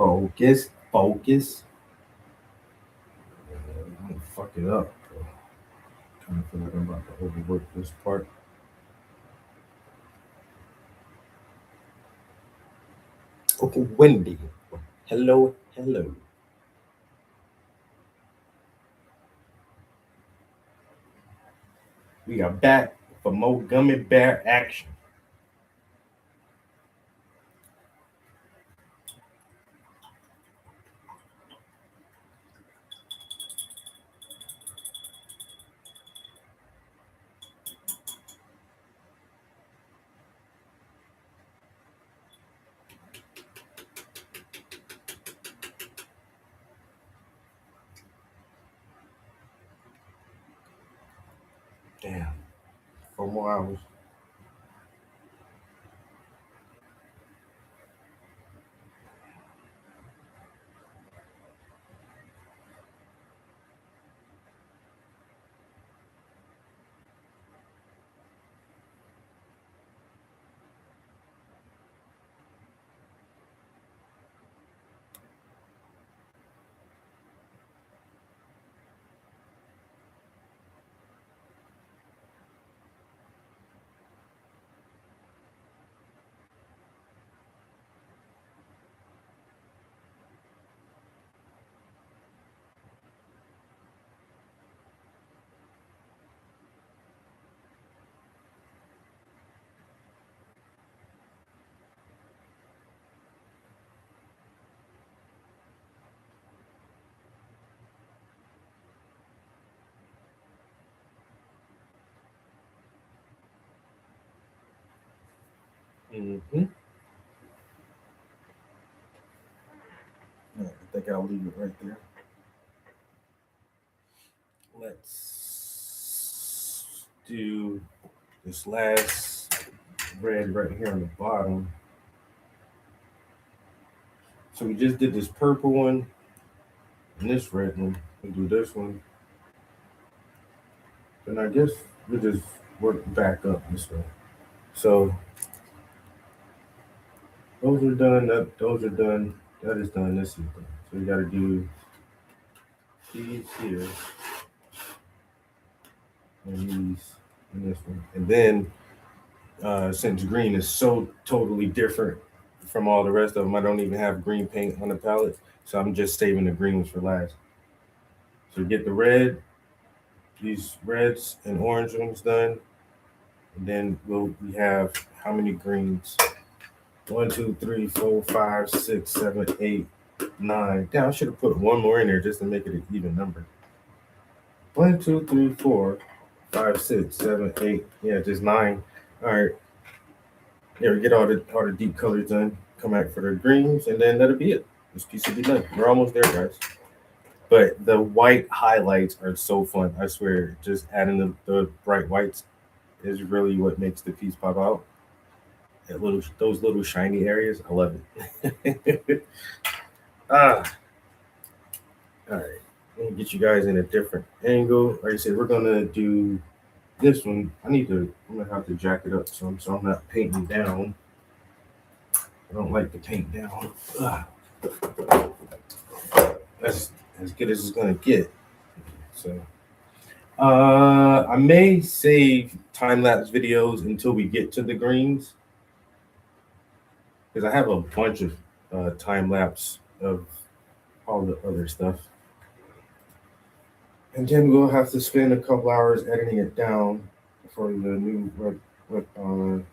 Focus. I'm gonna fuck it up. Kind of feel like I'm about to overwork this part. Okay, Wendy. Hello. We are back for more gummy bear action. Damn. 4 more hours. Mm-hmm. Yeah, I think I'll leave it right there. Let's do this last red right here on the bottom. So we just did this purple one and this red one. We'll do this one. And I guess we just work back up this way. So those are done, those are done, that is done, this is done. So we gotta do these here. And these and this one. And then since green is so totally different from all the rest of them, I don't even have green paint on the palette. So I'm just saving the green ones for last. So get the red, these reds and orange ones done. And then we have how many greens? 1, 2, 3, 4, 5, 6, 7, 8, 9. Damn, I should have put one more in there just to make it an even number. 1, 2, 3, 4, 5, 6, 7, 8. Yeah, just 9. All right. There we get all the deep colors done. Come back for the greens, and then that'll be it. This piece will be done. We're almost there, guys. But the white highlights are so fun. I swear, just adding the bright whites is really what makes the piece pop out. Those little shiny areas, I love it. All right. Let me get you guys in a different angle. Like I said, we're gonna do this one. I'm gonna have to jack it up some so I'm not painting down. I don't like to paint down. That's as good as it's gonna get. So I may save time-lapse videos until we get to the greens. Because I have a bunch of time-lapse of all the other stuff. And then we'll have to spend a couple hours editing it down for the new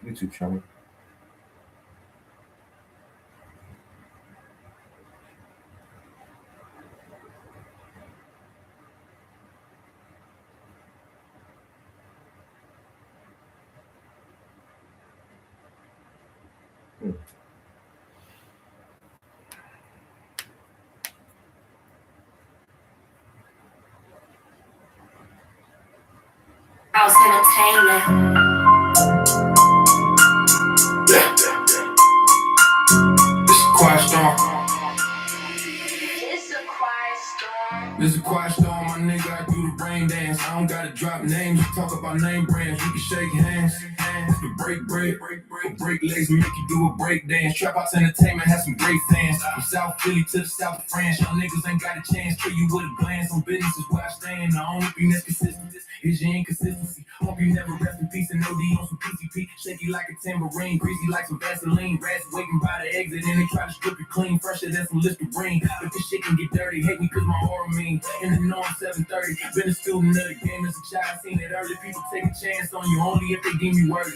YouTube channel. House entertainment. This is quiet storm. This is a quiet storm, my nigga. I do the brain dance. I don't gotta drop names. You talk about name brands. We can shake hands. man. It's the break legs make you do a break dance. Trap House Entertainment has some great fans. From South Philly to the south of France, y'all niggas ain't got a chance. Kill you with a glance. On business is where I stand. The only thing that's consistent is your inconsistency. Hope you never rest in peace and no D on some PCP. Shaky like a tambourine, greasy like some Vaseline. Rats waiting by the exit and they try to strip you clean. Fresher than some Listerine. But this shit can get dirty. Hate me cause my aura mean. In the norm 730. Been a student of the game as a child. Seen it early. People take a chance on you only if they deem you worthy.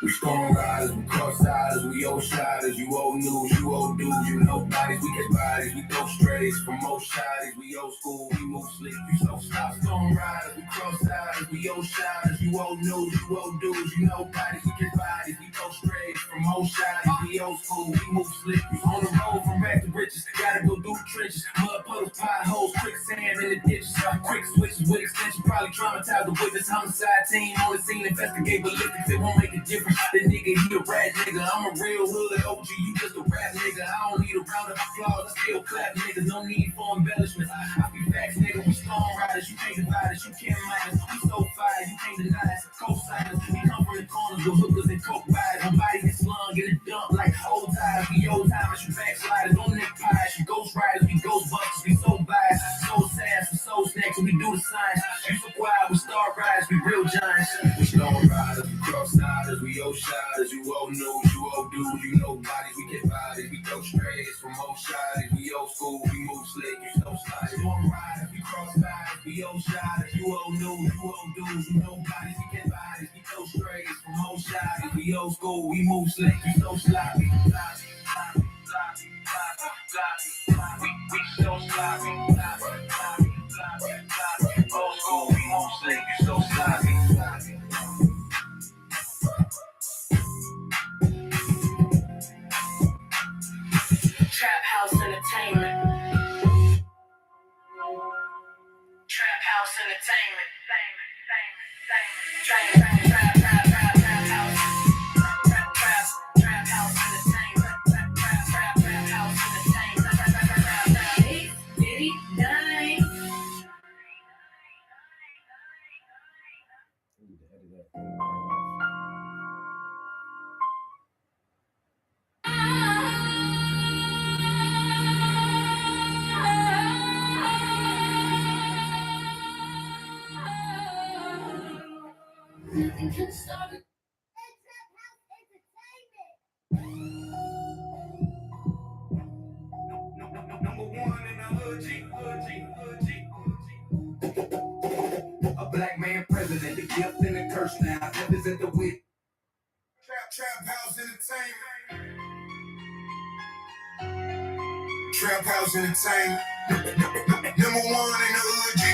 We storm riders, we cross siders, we old shiders, you old news, you old dudes, you know bodies, we get bodies, we go strays from most shiders, we old school, we move slick, you so stop. Storm riders, we cross siders, we old shiders, you old news, you old dudes, you know bodies, we get bodies, we go strays from most shiders, we old school, we move slick, you on the road from back to riches, gotta go through the trenches, mud puddles, potholes, quicksand in the ditches, quick switches with extension, probably traumatized the witness, homicide team on the scene, investigate ballistics, it won't make a difference. The nigga, he a rat nigga. I'm a real hood OG, you just a rap nigga. I don't need a round of applause, I still clap niggas. No need for embellishments. I be facts, nigga. We storm riders, you can't divide us, you can't mind us. We so fire, you can't deny us. Co-signers, we come from the corners with hookers and coke riders. My body gets slung in a dump like old tires. We old timers, you backsliders, no neck pies. You ghost riders, we ghost busters. We so biased, so sass, we so snacks, and we do the science. You so quiet, we star riders, we real giants. We storm riders, we cross siders, we old shiders, you old news, you old dudes, you know bodies, we get bodies, we go strays from old shiders, we old school, we move slick, you so sliders, storm riders, we cross siders, we old shiders, you old news, you old dudes, you know bodies, we get bodies, we go strays from old shiders, we old school, we move slick, you so sloppy, sloppy, sloppy, sloppy, sloppy, sloppy, we so sloppy, sloppy, sloppy, sloppy, sloppy, old school, we move slick, you so sloppy, sloppy. Trap House Entertainment. Trap House Entertainment. Trap House. Trap House Entertainment. Trap House Entertainment. Diddy, dang. Nothing can stop it. Number one in the hood G. A black man president, the gift and the curse now. Death is at the wheel. Trap House Entertainment. Trap House Entertainment. Number one in the hood G.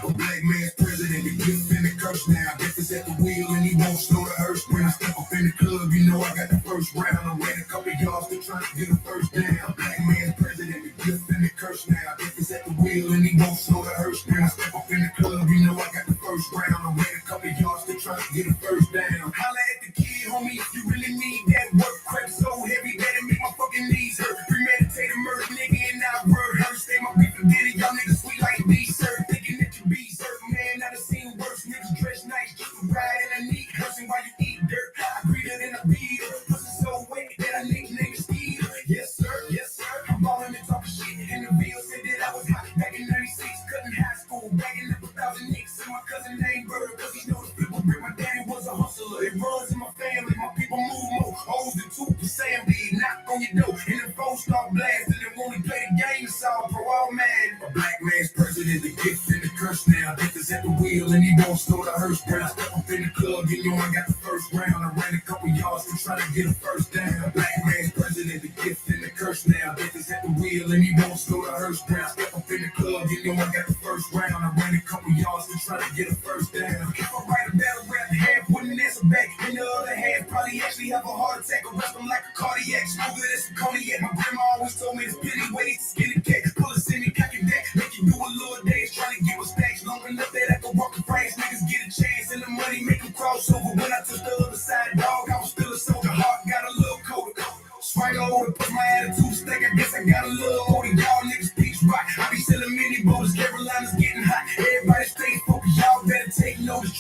A black man's president, the gift and the curse now. Death is at the wheel and he won't slow the hearse. When I step up in the club, you know I got the first round. I ran a couple yards to try to get a first down. Black man's president, the gift and the curse now. Death is at the wheel and he won't slow the hearse. When I step up in the club, you know I got the first round. I ran a couple yards to try to get a first down. Holla at the kid, homie, if you really need that work. Crack so heavy that it make my fucking knees hurt. Premeditated murder, nigga, and I word hurt. Stay my beef and did it, y'all niggas sweet like these, sir. Thinking that you be certain, man. I done seen worse niggas dress nice, just to ride in a neat cussing while you eat dirt. I greeted in a beater, pussy so wet that I nicknamed it Skeeter. Yes, sir, yes, sir. I'm ballin' and talking shit. In the video said that I was hot back in 96, cutting high school, bagging up 1,000 nicks. And my cousin named Bird, cause he knows people grip. My daddy was a hustler. It runs in my family. My people move more. O's than 2%. Big knock on your door. And the phone start blasting. And when we play the game, it's all pro, all mad. A black man's president, the gift and the curse now. Death is at the wheel and he won't slow the hearse. When I step up in the club, you know I got the first round. I ran a couple yards to try to get a first down. A black man's president, the gift and the curse now. Death is at the wheel and he won't slow the hearse. When I step up in the club, you know I got the first round. I ran a couple yards to try to get a first down. If I write a battle rap, half wouldn't answer back. And the other half probably actually have a heart attack. Arrest them like a cardiac. Smoother than some cognac. My grandma always told me it's penny ways to skin a cat. Pull a semi cocky deck. Make you do a little dance. Trying to give a stacks long enough that I can walk the France. Niggas get a chance and the money make them cross over. When I touched the other side, dog, I was still a soldier. Heart got a little colder. Swing over, put my attitude stack. I guess I got a little older. Y'all niggas peach rock. I be selling mini boats. Carolina's getting hot. Everybody stay focused. Y'all better take notice.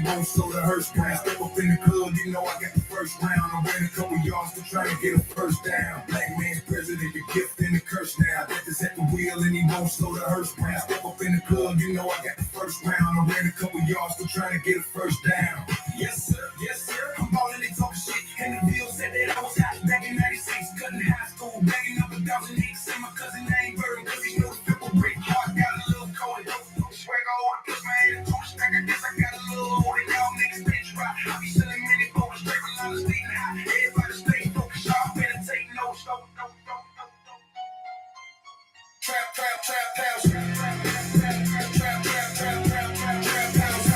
won't slow the hearse down. Step up in the club, you know I got the first round. I ran a couple yards to try to get a first down. Black man's president, the gift and the curse now. Death is at the wheel and he won't slow the hearse down. Step up in the club, you know I got the first round. I ran a couple yards to try to get a first down. Yes sir, yes sir. I'm ballin' and talking shit. And the bill said that I was hot back in 96. Cutting high school, bagging up 1,008. Say my cousin ain't bird, cause he know the triple brick. Heart got a little cold. Swag on, push my head into a stack. I guess I got a little older. Y'all niggas bitch right. I be selling many bowls, straight a lot of steam high. Everybody stay focused, y'all better take notes. Trap, trap, trap, house. Trap, trap, trap, trap, trap, trap, trap, trap, house.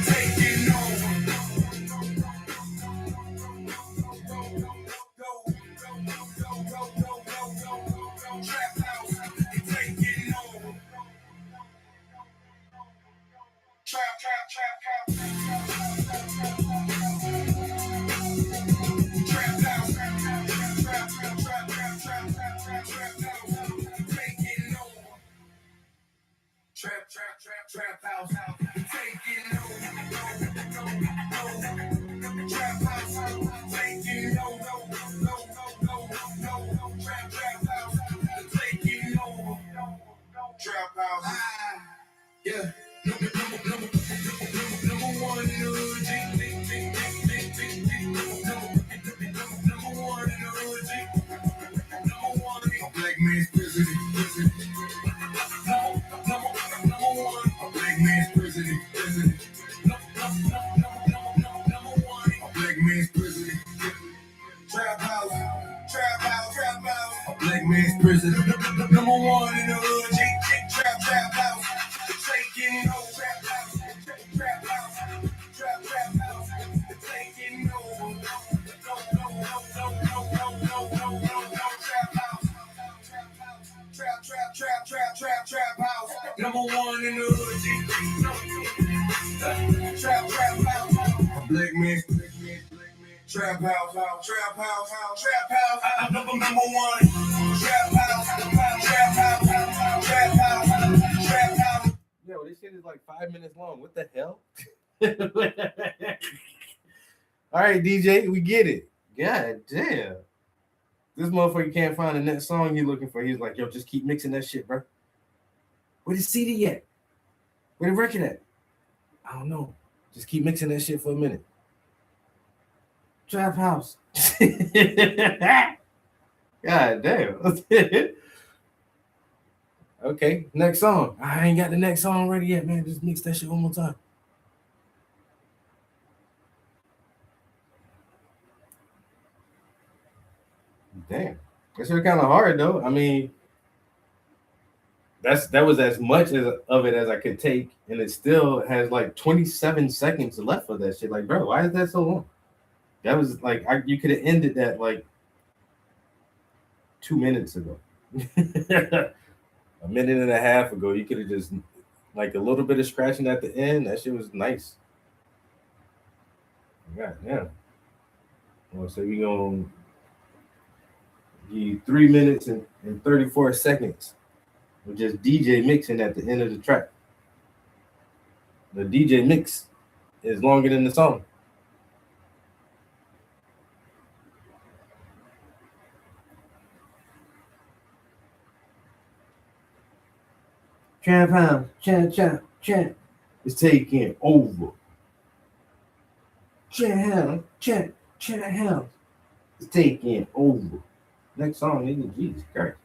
Taking over. Trap house. Taking over. Trap, trap, trap, trap. Trap house. Trap, trap, trap, trap, trap, trap, trap, trap house. Taking over. Trap, trap, trap, trap house. Taking over. Trap house. Taking over. Trap, trap house. Taking over. Trap house. Yeah. Number one in the hood, Number one in the hood, Number one. A black man's president. Number one. A black man's president. Number one. A black man's president. Trap house. Trap house. Trap house. A black man's president. Number one in the hood, Trap house. Taking over. Trap house. Trap house. Trap house. Taking over. Trap house. Number one in the hood. Trap house. A black man. Trap house. Trap house. Trap house. Number one. Trap house. Trap house. Trap house. Trap house. Yo, this shit is like 5 minutes long. What the hell? All right, DJ, we get it. God damn. This motherfucker can't find the next song he's looking for. He's like, yo, just keep mixing that shit, bro. Where the CD at? Where the record at? I don't know. Just keep mixing that shit for a minute. Trap house. God damn. Okay, next song. I ain't got the next song ready yet, man. Just mix that shit one more time. Damn, that's kind of hard though. I mean, that was as much of it as I could take, and it still has like 27 seconds left of that shit. Like, bro, why is that so long? That was like you could have ended that like 2 minutes ago. A minute and a half ago, you could have just like a little bit of scratching at the end. That shit was nice. Yeah. Well, so we gonna give you 3 minutes and 34 seconds with just DJ mixing at the end of the track. The DJ mix is longer than the song. Trap house, trap. It's taking over. Trap house. It's taking over. Next song, nigga, Jesus Christ.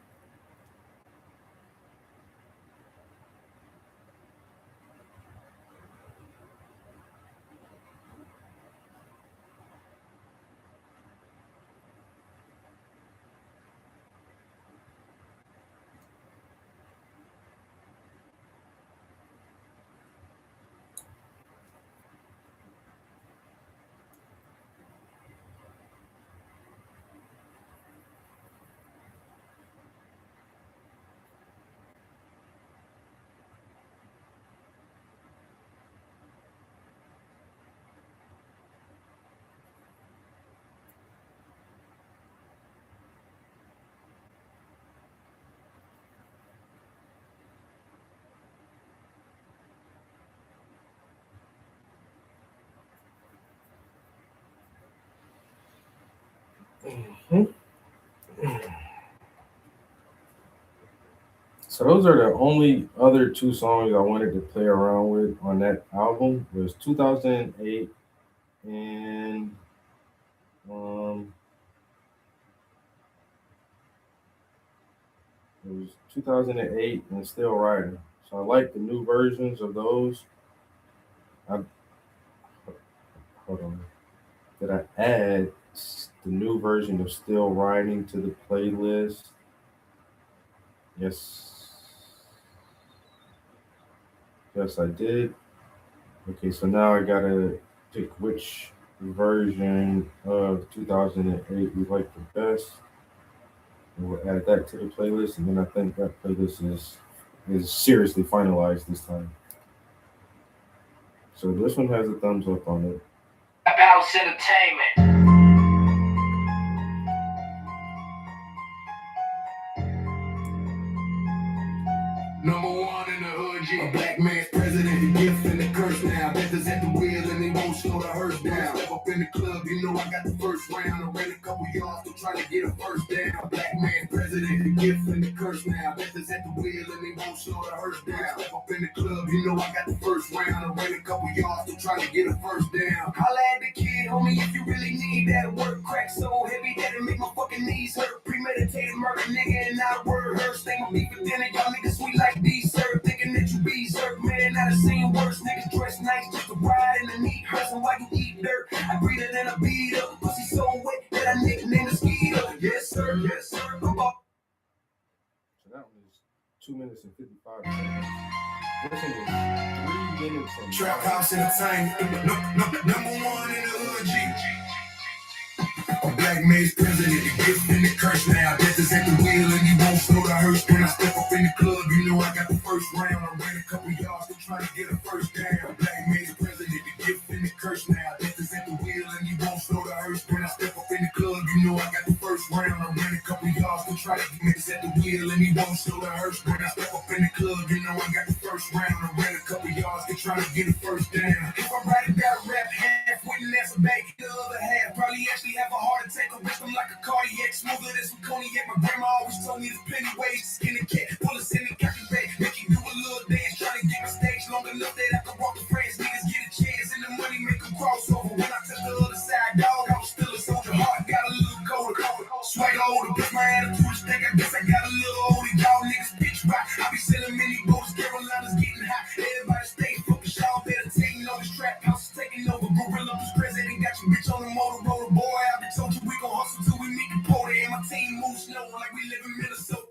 Mhm. So those are the only other two songs I wanted to play around with on that album. Was 2008 and um, it was 2008 and Still Riding. So I like the new versions of those. I hold on. Did I add the new version of Still Riding to the playlist? Yes. Yes, I did. Okay, so now I gotta pick which version of 2008 we like the best. And we'll add that to the playlist, and then I think that playlist is seriously finalized this time. So this one has a thumbs up on it. House Entertainment. Number one in the hood, G. A black man's president, the gift and the curse now. Death at the wheel and they won't slow the hearse down. Step up in the club, you know I got the first round. I ran a couple yards, still trying to get a first down. A black man's president, the gift and the curse now. Death at the wheel and they won't slow the hearse down. Step up in the club, you know I got the first round. I ran a couple yards, still trying to get a first down. Holla at the kid, homie, if you really need that work. Crack so heavy that it make my fucking knees hurt. Premeditated murder, nigga, and not word hurt. Stay my beef for dinner, y'all niggas sweet like dessert. Thinking that you be served, man, I done seen worse. Niggas dress nice just to ride in the neat dress. And why you eat dirt? I breathe it in a beat up. Pussy so wet that I nicknamed the skeeter. Yes, sir, yes, sir. Come on. So that one is 2 minutes and 55 seconds. This one is 3 minutes and Trap House Entertainment. Number one in the hood, G. A black man's president, the gift and the curse now. Death is at the wheel and you won't slow the hearse. When I step up in the club, you know I got the first round. I ran a couple yards, still trying to get a first down. Black man's president, the gift and the curse now. Death is at the wheel and you won't slow the hearse. When I step up in the club, you know I got the first round. I ran a couple yards, still trying to get niggas at the wheel and you won't slow the hearse. When I step up in the club, you know I got the first round. I ran a couple yards, still trying to get a first down. If I write it down, rap half, wouldn't that's a bag, the other half. Probably actually have a heart attack or rip them like a cardiac. Smoother than some cognac. My grandma always told me there's plenty ways to skin a cat. Pull us in the cocky bag, make you do a little dance. Try to get my stage long enough that I can walk the France. Niggas get a chance and the money make them cross over. When I took the other side, dog, I was still a soldier. Heart got a little colder. Swag older, but my attitude is thick. I guess I got a little older. Y'all niggas bitch rock. I be selling mini boats. Carolina's getting hot. Everybody stay focused. Y'all better take no trap house is taking over. Gorilla was president. Got your bitch on the Motorola. Boy, I been told you we gon' hustle till we meet the quota. And my team moves slow like we live in Minnesota.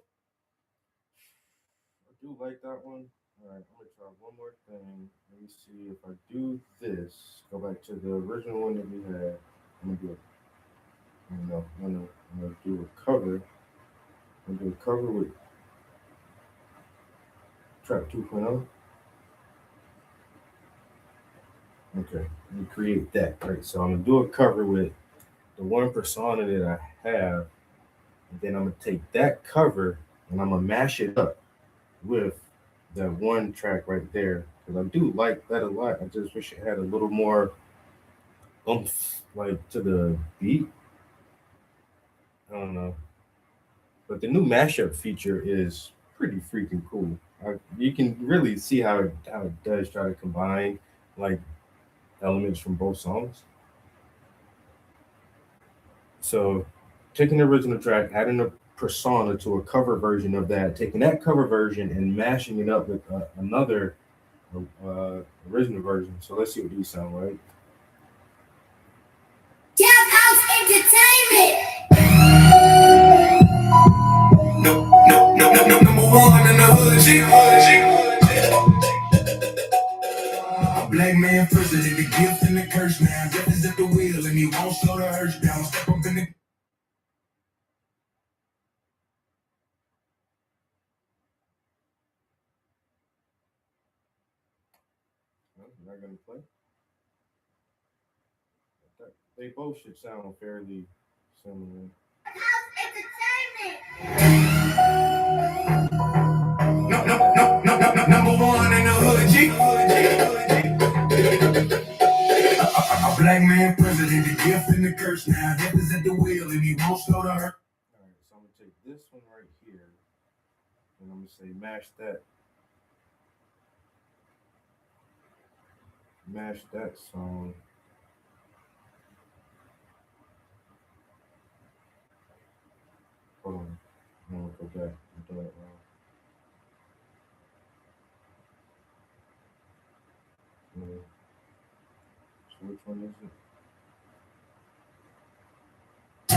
I do like that one. All right, I'm gonna try one more thing. Let me see if I do this. Go back to the original one that we had. I'm gonna do it. I'm gonna do a cover. I'm gonna do a cover with Trap 2.0. Okay, let me create that. Right, so I'm gonna do a cover with the one persona that I have, and then I'm gonna take that cover and I'm gonna mash it up with that one track right there, because I do like that a lot. I just wish it had a little more oomph, like to the beat. I don't know, but the new mashup feature is pretty freaking cool. You can really see how it does try to combine like elements from both songs. So taking the original track, adding a persona to a cover version of that, taking that cover version and mashing it up with another original version. So let's see what these sound like. Trap House Entertainment. Number one in the hood, G. A black man president, the gift and the curse now. Death is at the wheel and he won't slow the hearse down. Step up in the Not gonna play. They both should sound fairly similar. Number one in the hood, G. A black man president, the gift and the curse now. Death is at the wheel and he won't right here, and I'm gonna say mash that. Mash that song. Hold on. I'm gonna go back. I'm doing it wrong. So which one is it?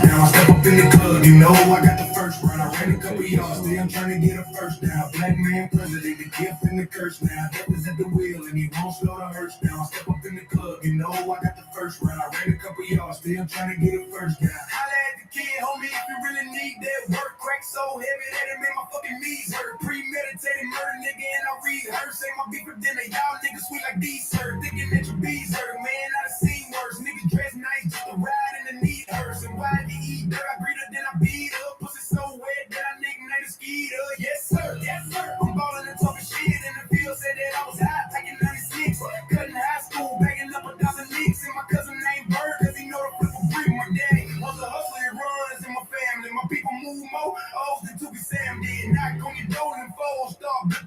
Now I step up in the club, you know I got the first run. I ran a couple yards, still I'm trying to get a first down. Black man president, the gift and the curse now. Death is at the wheel and he won't slow the hearse down. I step up in the club, you know I got the first run. I ran a couple yards, still trying to get a first down. Holla at the kid, homie, if you really need that work. Crack so heavy that it made my fucking knees hurt. Premeditated murder, nigga, and I rehearse. Ain't my beef for dinner, y'all niggas sweet like dessert. Thinking that your bees hurt, man, I done seen worse. Niggas dress nice just to ride in the knee hurts. And why you eat dirt? I breathe her, then I beat up. Pussy so wet that I nicknamed a skeeter. Yes, sir. Yes, sir. I'm ballin' and talking shit in the field. Said that I was hot, taking 96. Cutting high school, bagging up 1,000 licks. And my cousin named Bird, cause he know the flip will breathe. My daddy was a hustler that runs in my family. My people move more O's than to be Sam did. Knock on your door and fold, start.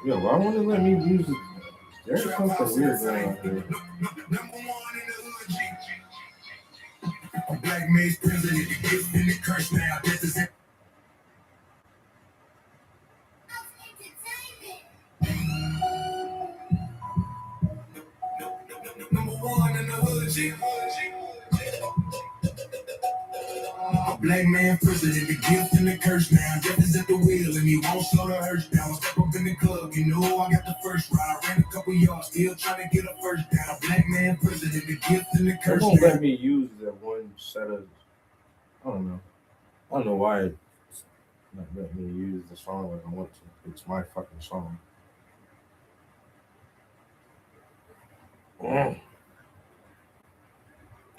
Yo, why won't it let me use it? There's something weird going on here. Number one in the hood, G. A black man's president, the gift and the curse now. Death is number one in the hood, G. A black man president, the gift and the curse now. Death is at the wheel and he won't slow the hearse down. Step up in the club, you know I got the first ride. I ran a couple yards, still trying to get a first down. A black man president, the gift and the They curse won't now. let me use that one set of. I don't know. I don't know why it's not letting me use the song like I want to. It's my fucking song.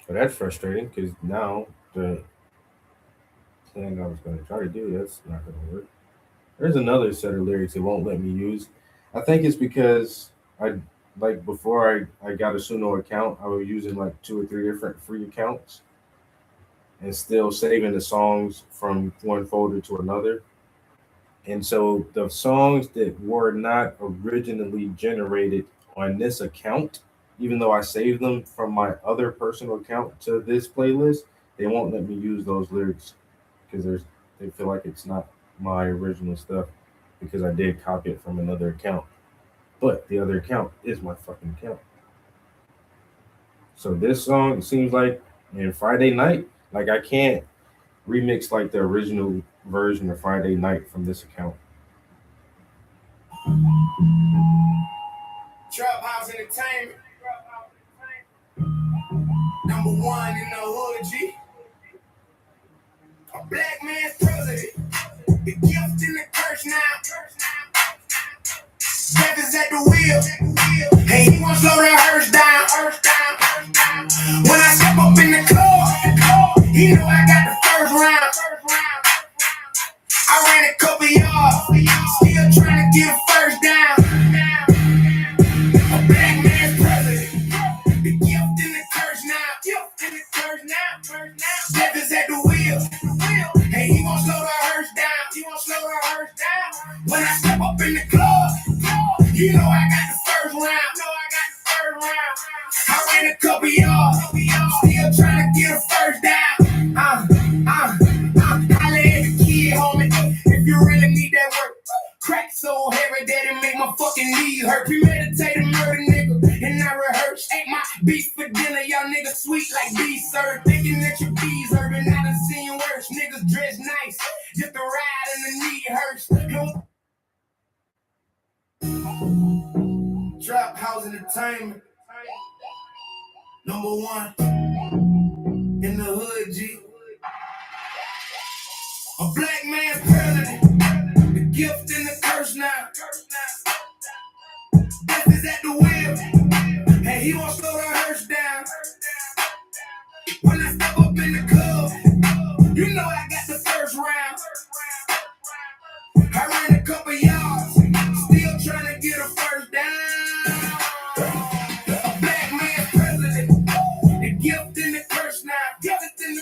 So that's frustrating because now the thing I was going to try to do, that's not going to work. There's another set of lyrics it won't let me use. I think it's because before I got a Suno account, I was using like 2 or 3 different free accounts and still saving the songs from one folder to another. And so the songs that were not originally generated on this account, even though I saved them from my other personal account to this playlist, they won't let me use those lyrics because they feel like it's not my original stuff because I did copy it from another account. But the other account is my fucking account. So this song seems like in Friday Night, like I can't remix like the original version of Friday Night from this account. Trap House Entertainment. Number one in the hood, G. A black man's president. The gift and the curse now. Death is at the wheel. Hey, he won't slow the hearse down. When I step up in the club, he know I got the first round. I ran a couple yards, still trying to get a first down. A black man's president. The gift and the curse now. Death is at the wheel. Hey, he won't slow the hearse down. When I step up in the club, you know I got the first round. I ran a couple yards, still trying to get a first down. Holla at the kid, homie, if you really need that work. Crack so heavy that it make my fucking knees hurt. Premeditated murder, nigga, and I rehearse. Ate my beef for dinner, y'all niggas sweet like beef, sir. Thinking that your bees hurt, and I done seen worse. Niggas dress nice, just to ride in the knee hurts. Trap House Entertainment. Number one in the hood, G. A black man's president. The gift and the curse now. Death is at the wheel. And he won't slow the hearse down. When I step up in the club, you know I got the first round. I ran a couple yards, still trying to get a first down. A black man's president. The gift and the curse now. Gift and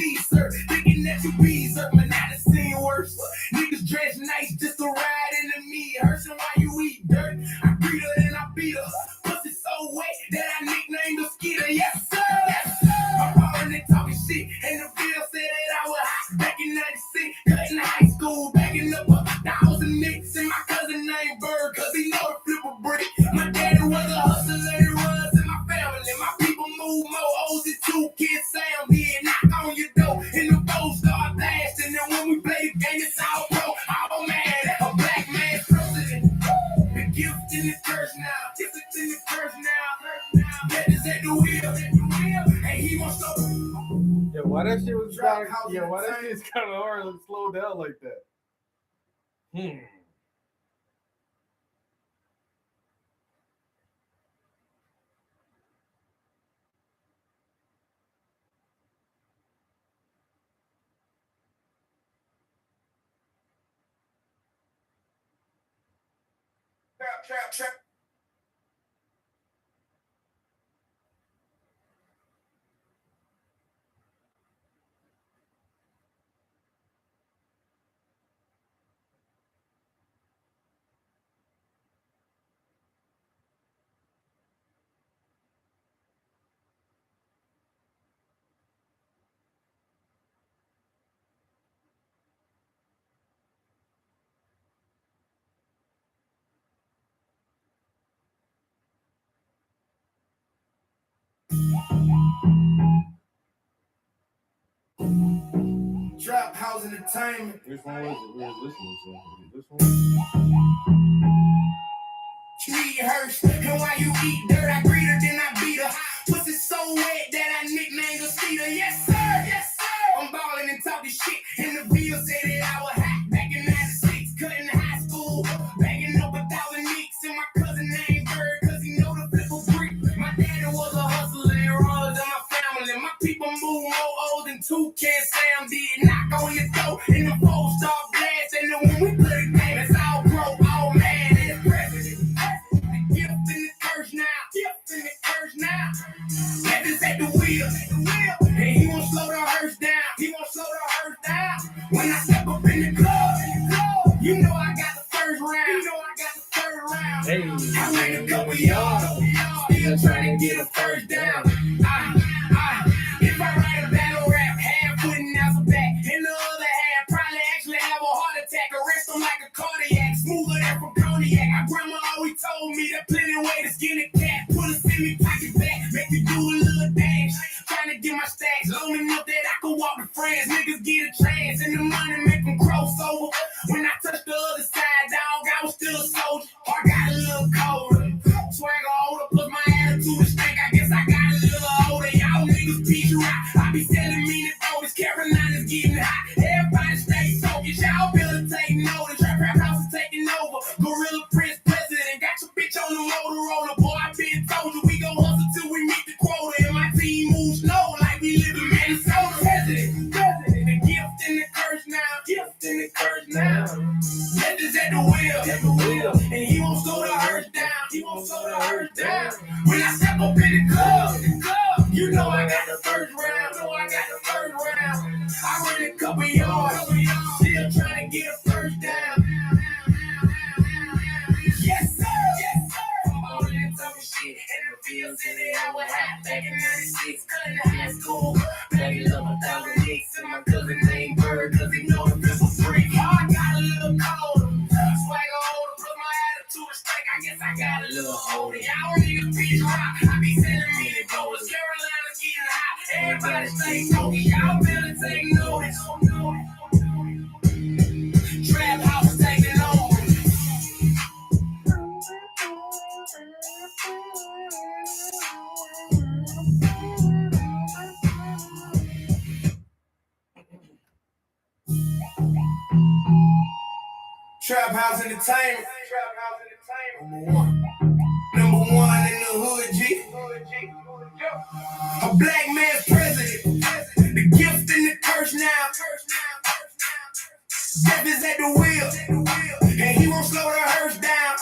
dessert. Thinking that you berserk, but now the scene worse. Niggas dress nice just to ride into me. Hurting while you eat dirt. I greet her and I beat her. Pussy so wet that I nicknamed her Skeeter. Yes, sir. Yes, sir. I'm calling and talking shit. And the bill said that I was hot back in 96. Cutting high school, backing up 1,000 nicks. And my cousin named Bird, cause he know to flip a brick. My daddy was a hustler, it runs in my family. My people move more O's than 2 kids sound. Yeah, knock on your door and the bows start blasting. And when we play the game, it's all pro. Oh man, a black man's president. The gift in the curse now. Gift in the curse now. That is at the wheel. And he wants to. Yeah, why that shit was kind of, why that shit's kind of hard to slow down like that? Trap. Trap House Entertainment. Which one was it we were listening to? Was it this one? She hurts, and while you eat dirt, I greet her, then I beat her. Pussy so wet that I nicknamed her Skeeter. Yes, sir. Yes, sir. I'm ballin' and talking shit, and the bill said that I was hot back in 96, cutting high school, banging up 1,000 nicks, and my cousin named Bird, cause he know the flip a brick. My daddy was a hustler, it runs in my family. My people move more old than 2 kids Sam did. Knock on your door, and the phone start blasting, and when we play the game, it's all pro. Oh man, it's president. The gift in the curse now. Gift in the curse now. That is at the wheel. And he won't slow the hearse down. He won't slow the hearse down. When I step up in the club, you know I got the first round. Hey. I ran a couple yards, still trying to get a first down. If I write a battle rap, half putting out the back, and the other half probably actually have a heart attack. Arrest them like a cardiac, smoother than from cognac. My grandma always told me that plenty way to skin a cat. Put a semi pocket back, make me do a little dance. Trying to get my stacks long enough that I can walk with friends. Niggas get a chance, and the money make them cross over. When I touched the other side, dog, I was still a soldier. I got a little colder, swagger older, plus my attitude is stank. I guess I got a little older. Y'all niggas beat you out. I be selling me the bonus. Carolina's getting hot. Everybody stay focused. Y'all better take notice. Trap House is taking over. Gorilla Prince president. Got your bitch on the Motorola. Boy, I been told you we gon' hustle till we meet the quota. And my team moves slow like we live in Minnesota. President. The gift in the curse now. Gift in the curse now. Legends at the wheel. And he won't slow the hearse down. When I step up in the club, you know I got the first round. I run a couple yards, still trying to get a first down. Yes, sir. I'm ballin' and talking shit, and the field said that I was hot back in 96, cutting high school, banging up 1,000 nicks, and my cousin named Bird, cause he know the flip was free. I got a little colder, swagger older, plus my attitude is stank. I guess I got a little older. Y'all niggas bitch rock, I be selling me the goals. Carolina's getting hot, everybody stay focused. Y'all better take notice. Trap House taking over. Trap House Entertainment. Number one in the hood, G. A black man's president. The gift and the curse now. Death is at the wheel. And he won't slow the hearse down.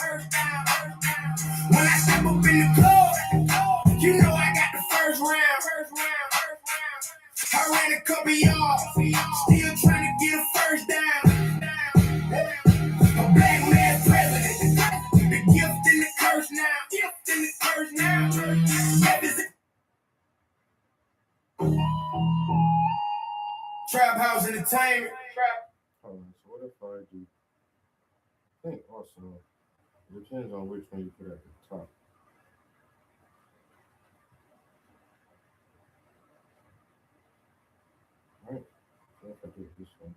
When I step up in the club, you know I got the first round. I ran a couple yards. Trap House Entertainment. Hold on, so what if I do? I think also it depends on which one you put at the top. Alright, what if I do this one?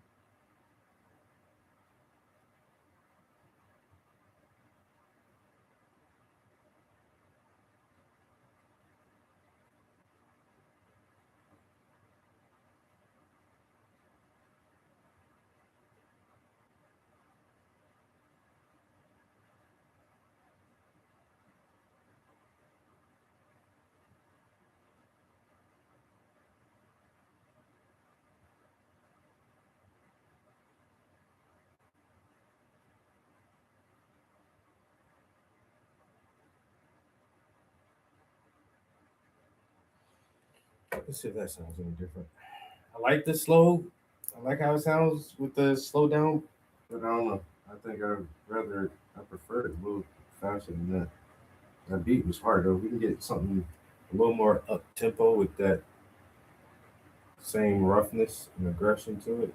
Let's see if that sounds any different. I like the slow. I like how it sounds with the slow down, but I don't know. I think I prefer it a little faster than that. That beat was hard though. We can get something a little more up tempo with that same roughness and aggression to it.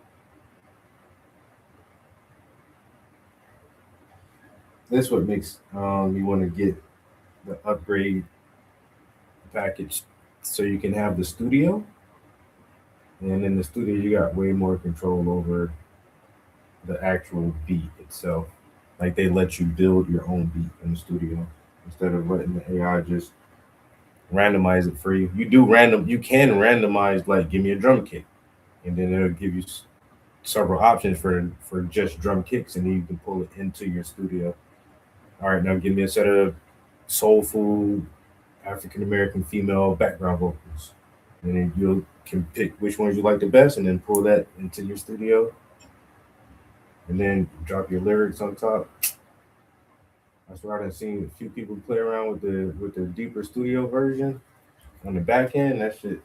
That's what makes you want to get the upgrade package so you can have the studio. And in the studio, you got way more control over the actual beat itself. Like they let you build your own beat in the studio instead of letting the AI just randomize it for you. You can randomize, like, give me a drum kick, and then it'll give you several options for just drum kicks, and then you can pull it into your studio. All right, now give me a set of soulful African American female background vocals, and then you can pick which ones you like the best, and then pull that into your studio, and then drop your lyrics on top. That's why I've seen a few people play around with the deeper studio version on the back end. That shit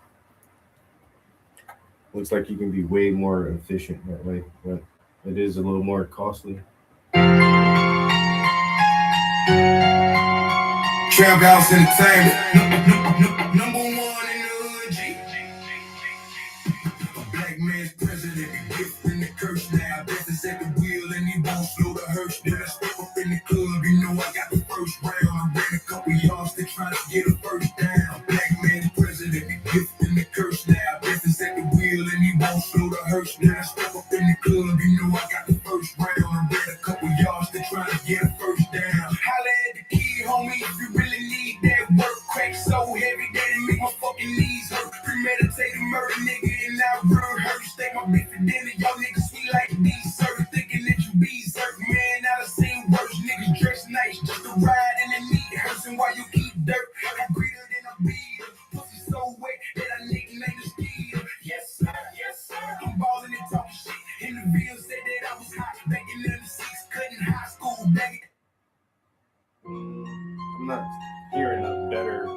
looks like you can be way more efficient that way, but it is a little more costly. Trap House Entertainment. Number one in the hood, G. A black man's president, the gift and the curse now. Death is at the wheel and he won't slow the hearse. When I step up in the club, you know I got the first round. I ran a couple yards to try to get a first down. Black man's president, the gift and the curse now. Death is at the wheel and he won't slow the hearse. When I step up in the club, you know I got the first round. I ran a couple yards to try to get a first down. Holla at the key, homie, if you really need that work. Crack so heavy that it make my fucking knees hurt. Premeditated murder, nigga, and I rehearse. Take my beef and dinner, y'all niggas sweet like dessert. Thinking that you be berserk, man, I done seen worse. Niggas dress nice just to ride in the knee hurting while you eat dirt. I'm greener than a beater, pussy so wet that I nicknamed the skeeter. Yes sir, yes sir, I'm ballin' and talking shit. In the video said that I was hot back in '96, cutting high school back. I'm not hearing a better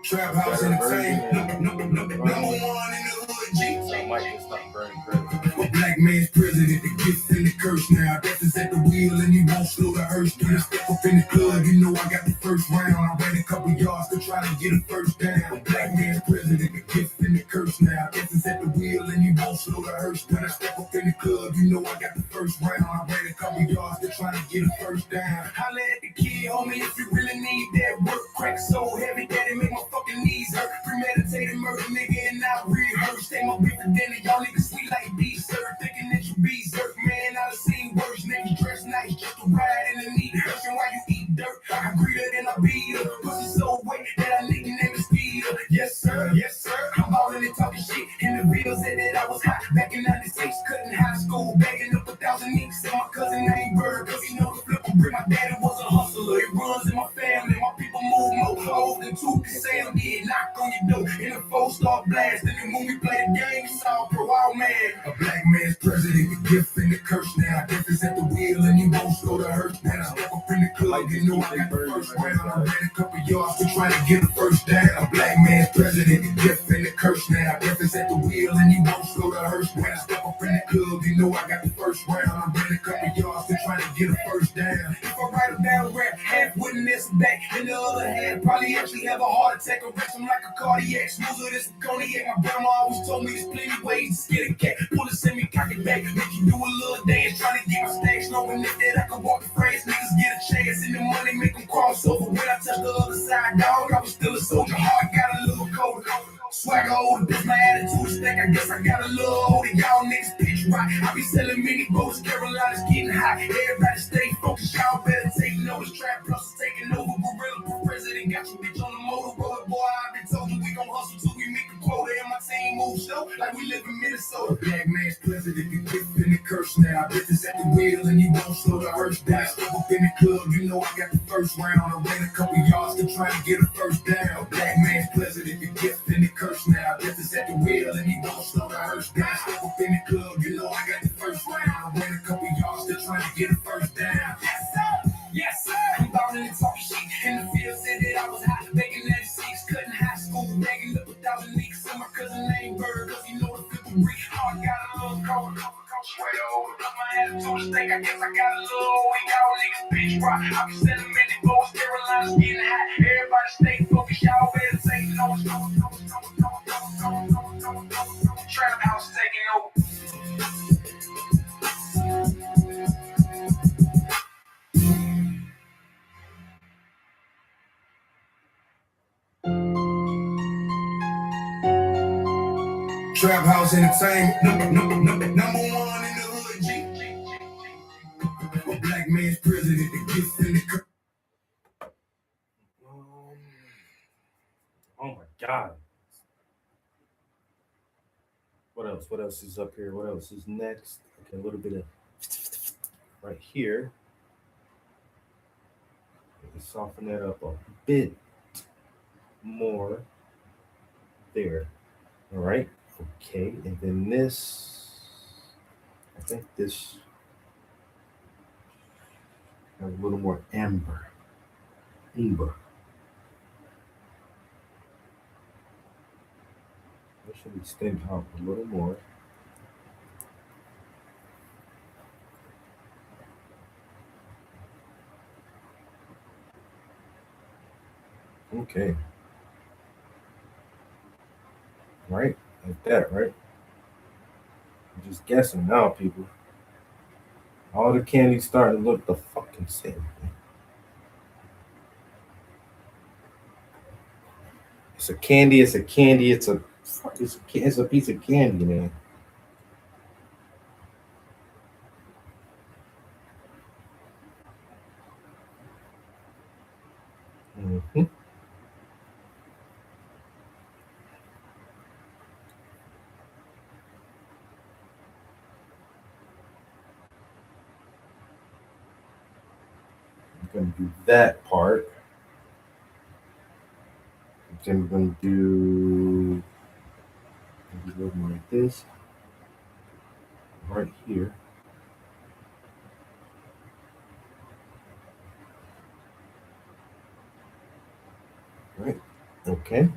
Trap House Entertainment. Number one in the hood, G. so I might just stop burning credit. A black man's president, the gift and the curse now. Death is at the wheel and he won't slow the hearse. When I step up in the club, you know I got the first round. I ran a couple yards to try to get a first down. A black man's president, the gift and the curse now. Death is at the wheel and he won't slow the hearse. When I step up in the club, you know I got the first round. I ran a couple yards to try to get a first down. Holla at the kid, homie, if you really need that work. Crack so heavy that it make my fucking knees hurt. Premeditated murder, nigga, and I rehearse. Take my beef and dinner, y'all niggas sweet like dessert. Thinking that you berserk, man, I done seen worse. Niggas dress nice just to ride in the knee hurting while you eat dirt. I'm greener than a beater, pussy so wet that I nicknamed the skeeter. Yes sir, yes sir, I'm ballin' and talking shit. In the video said that I was hot back in '96, cutting high school, bagging up 1,000 nicks. And my cousin named Bird, cause he know the flip will bring. My daddy was a hustler, it runs in my family. My people move more clothes than two can say I'm dead. Knock on your door in a 4-star blast. And then when we play the game, it's all pro, all man. A black man's president, the gift and the curse now. Death is at the wheel and he won't slow the hearse. When I step up in the club, you know I got the first round. I ran a couple yards to try to get a first down. A black man's president, the gift and the curse now. Death is at the wheel and he won't slow the hearse. When I step up in the club, you know I got the first round. I ran a couple yards to try to get a first down. If I write a battle rap. Half wouldn't answer back, and the other half probably actually have a heart attack or arrest him like a cardiac. Smoother than some cognac. My grandma always told me there's plenty ways to skin a cat. Pull it, send me, cock it back, make you do a little dance, trying to get my stacks low enough that I can walk to France. Niggas get a chance, and the money make them cross over. When I touch the other side, dog, I was still a soldier. Heart got a little colder. Swagger older, but my attitude stank. I guess I got a little older. Y'all niggas pitch rock. I be selling mini boats. Carolina's getting hot. Everybody stay focused. Y'all better take notice. Trap plus is taking over. Gorilla for president. Got your bitch on the motor road. Boy, I been told you we gon' hustle till we make a quota. And my team moves slow like we live in Minnesota. Black man's president. You get in the curse now. Bitches at the wheel and you won't slow the hearse down. Step up in the club. You know I got the first round. I ran a couple yards to try to get a first down. Black man's president. You get in the curse now. Bitches at the wheel and he won't slow the hearse down. Step up in the club, you know I got the first round. I ran a couple yards to try to get a first down. Yes, sir. Yes, sir. I'm about to talk shit. In the field said that I was hot, making 96, cutting high school, bagging up 1,000 leaks. And my cousin named Bird, cause he know the flip brick. Oh, I got a little cold. Swear over, but my attitude stink. I guess I got a little old. Y'all niggas bitch rock. I be selling many boats. Carolina's getting hot. Everybody stay focused. Y'all better take notes. Trap house taking over. Trap House Entertainment, number one in the hood, G. A black man's president, the gift in the Oh my God. What else? What else is up here? What else is next? Okay, a little bit of right here. Soften that up a bit more. There. All right. Okay. And then this, I think this has a little more amber. Amber. I should extend out a little more. Okay. Right? Like that, right? I'm just guessing now, people. All the candies starting to look the fucking same. It's a candy, it's a candy, it's a piece of candy, man. Mm-hmm. I'm gonna do that part. Then we're gonna do something like this right here. Right. Okay.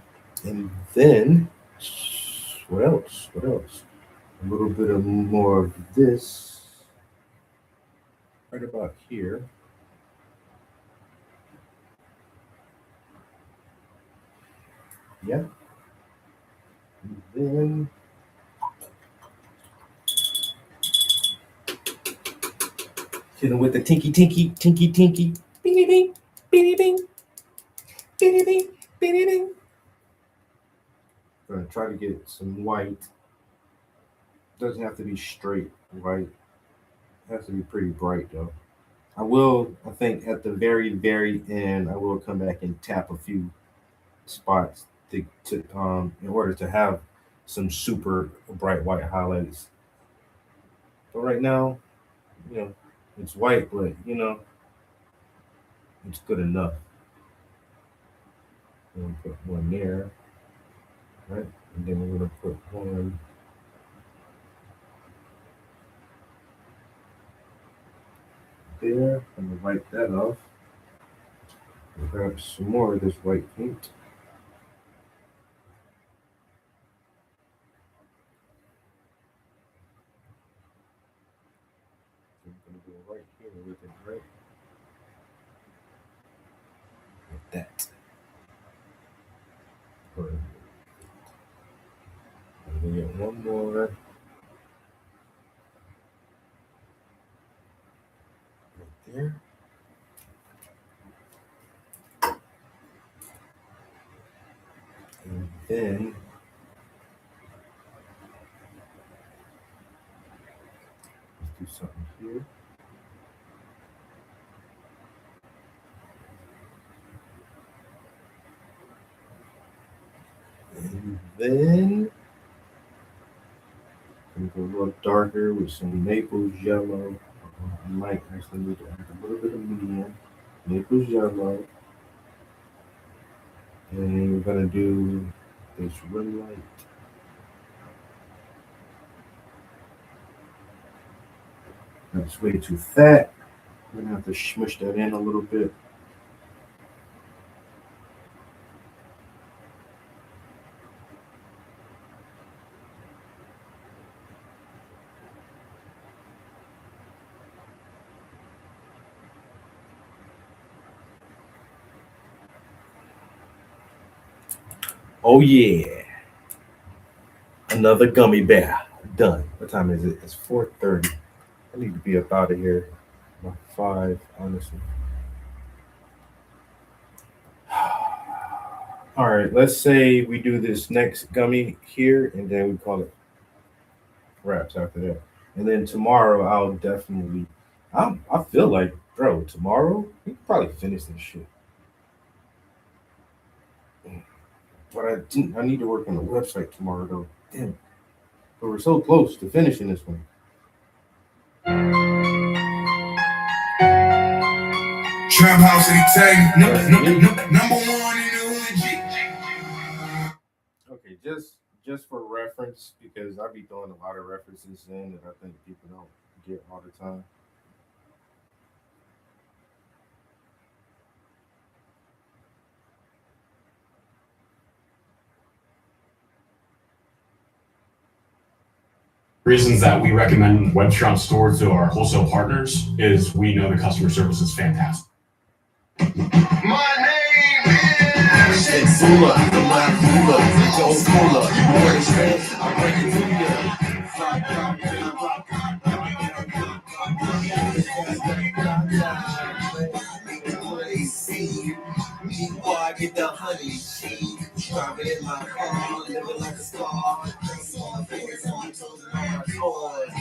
And then what else? What else? A little bit of more of this right about here. Yeah. And then hitting with the tinky, bing, bing, bing, bing, bing, bing, bing. Gonna try to get some white. Doesn't have to be straight white. It has to be pretty bright though. I think at the very, very end, I will come back and tap a few spots to in order to have some super bright white highlights. But right now, you know, it's white, but you know, it's good enough. I'm gonna put one there, right? And then we're gonna put one there. I'm gonna wipe that off. And grab some more of this white paint. I'm gonna go right here with it, right? that. Right. Let me get one more. Right there. And then let's do something here. And then I'm gonna go a little darker with some Naples yellow. I might actually need to add a little bit of medium. Naples yellow. And we're gonna do this rim light. That's way too fat. We're gonna have to smush that in a little bit. Oh yeah. Another gummy bear. Done. What time is it? It's 4:30. I need to be up out of here by 5, honestly. All right, let's say we do this next gummy here and then we call it wraps after that. And then tomorrow I'll definitely I feel like, bro, tomorrow we can probably finish this shit. But I need to work on the website tomorrow though. Damn. But we're so close to finishing this one. Trap House Entertainment, number one in the hood, G. Okay, just for reference, because I be throwing a lot of references in that I think people don't get all the time. Reasons that we recommend Webtron Store to our wholesale partners is we know the customer service is fantastic. My name is Zula, the black Zula, the old Zula. You understand? I'm breaking through before I get the honey, driving in my car, living like a star. Small fingers on my toes and on my toes.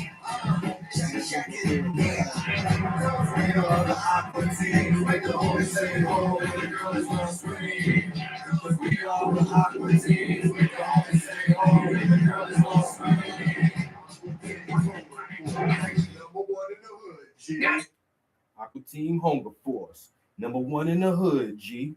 You know, the aqua team, make the homie say, oh, and the girls gonna scream. Cause we are the aqua team, make the homie say, oh, and the girls gonna scream. Number one in the hood, G. Aqua Team Hunger Force, number one in the hood, G.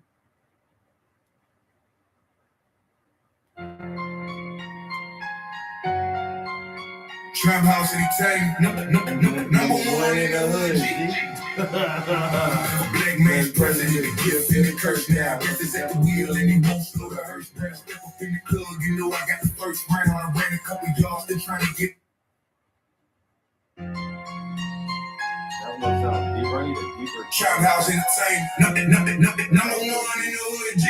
Trap House Entertainment, number one in the hood, G. Black man's president, the gift and the curse now. Guess it's at the wheel and he won't slow the hearse down. Step up in the club, you know I got the first round. I ran a couple yards, still trying to get. Trap House Entertainment, number one in the hood, G.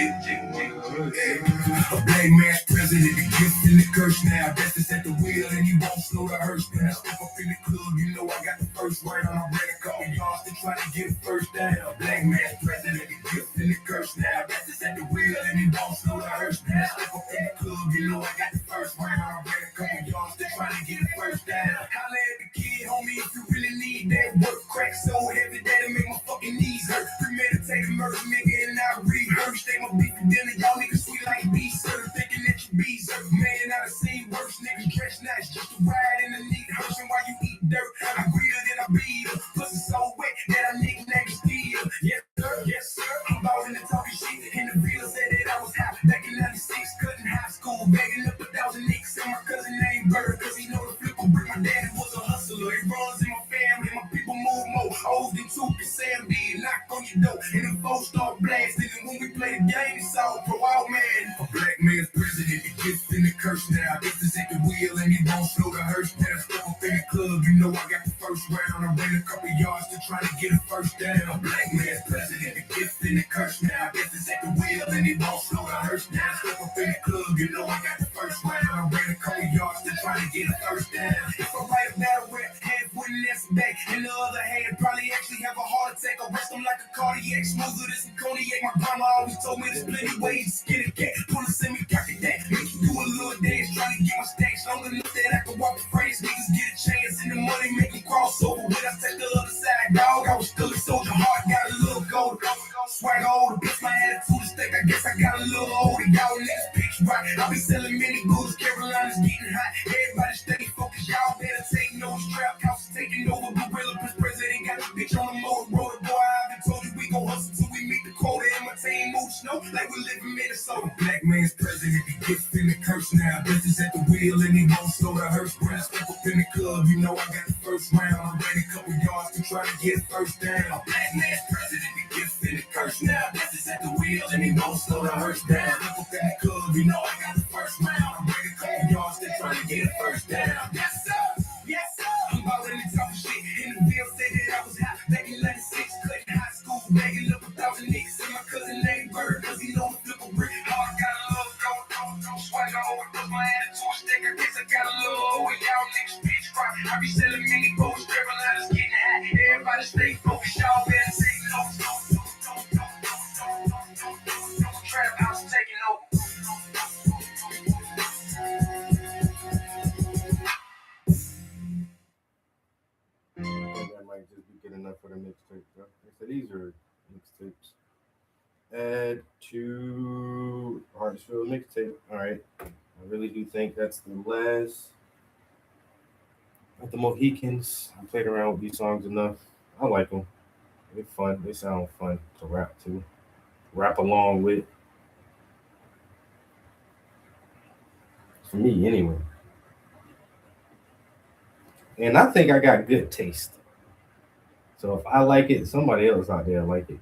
A black man's president, the gift and the curse now. Guess it's at the wheel and he won't slow the hearse down. Step up in the club, you know I got the first round. I ran a couple yards, still trying to get first down. Black man's president, the gift and the curse now. Guess it's at the wheel and he won't slow the hearse down. Step up in the club, you know I got the first round. I ran a couple yards, still trying to get first down. Holla at the kid, homie, if you really need that work. Crack so heavy that it make my fucking knees hurt. Premeditated murder, nigga, and I rehearse. They my beef and dinner, y'all niggas sweet like beef, sir. Thinking that you be, sir. Man, I done seen worse niggas dress nice just to ride in the neat hearse. And while you eat dirt, I greeter than I beat her. Pussy so wet that I nicknamed Steel. Yes, sir, yes, sir. I'm out in the talking shit. In the field said that I was hot back in 96, cutting high school, begging up 1,000 nicks. And my cousin named Bird, cause he know the flip will bring. My daddy was a hustler. It runs in my family. My people move more O's than 2% be knock on your door. And the folks start blasting. And when we play the game, it's all pro out, man. A black man's president, the gift and the curse now. This is at the wheel and he won't slow the hearse down. Step up in the club, you know I got the first round. I ran a couple yards to try to get a first down. A black man's president, the gift and the curse now. This is at the cake. My grandma always told me there's plenty ways to skin a cat. Pull a semi-cocky that. Make you do a little dance, trying to get my stacks long enough that I can walk the phrase. Niggas get a chance in the money, make them cross over. When I take the other side, dog, I was still a soldier. Heart got a little gold. Swag older, plus my attitude is thick. I guess I got a little older. Y'all niggas pitch right. I be selling mini goods. Carolina's getting hot. Everybody stay focused. Y'all better take no strap. House taking over. Gorilla president got a bitch on the motor. Roller boy, I been told you we gon' hustle till we meet the quota. And my team move snow like we live in Minnesota. Black man's president, he gets in the curse now. Bitches at the wheel and he won't slow the hearse. Brand step up in the club. You know I got the first round. I'm ready a couple yards to try to get first down. Black man's president, he gets in the curse now. Bitches at the wheel and he won't slow the hearse down. Step up in the club. You know I got the first round. I'm ready a couple yards to try to get first down. Yes sir, yes sir. I'm ballin' and talking shit. In the field said that I was hot back in 96. Cutting high school, bagging up 1,000 niggas. And my cousin named Bird, cause he know the flip a brick. Oh, I got a little go, swag over. Cause my attitude stick, I guess I got a little over. Y'all niggas bitch right. I be selling mini boats, Carolina's getting hot. Everybody stay focused, y'all better take notes. Trap house taking over. I think that might just be good enough for the mixtape, bro. So these are mixtapes. Add to Hartsfield mixtape. All right. I really do think that's the last of the Mohicans. I played around with these songs enough. I like them. They're fun. They sound fun to rap to. Rap along with. For me, anyway. And I think I got good taste. So if I like it, somebody else out there like it.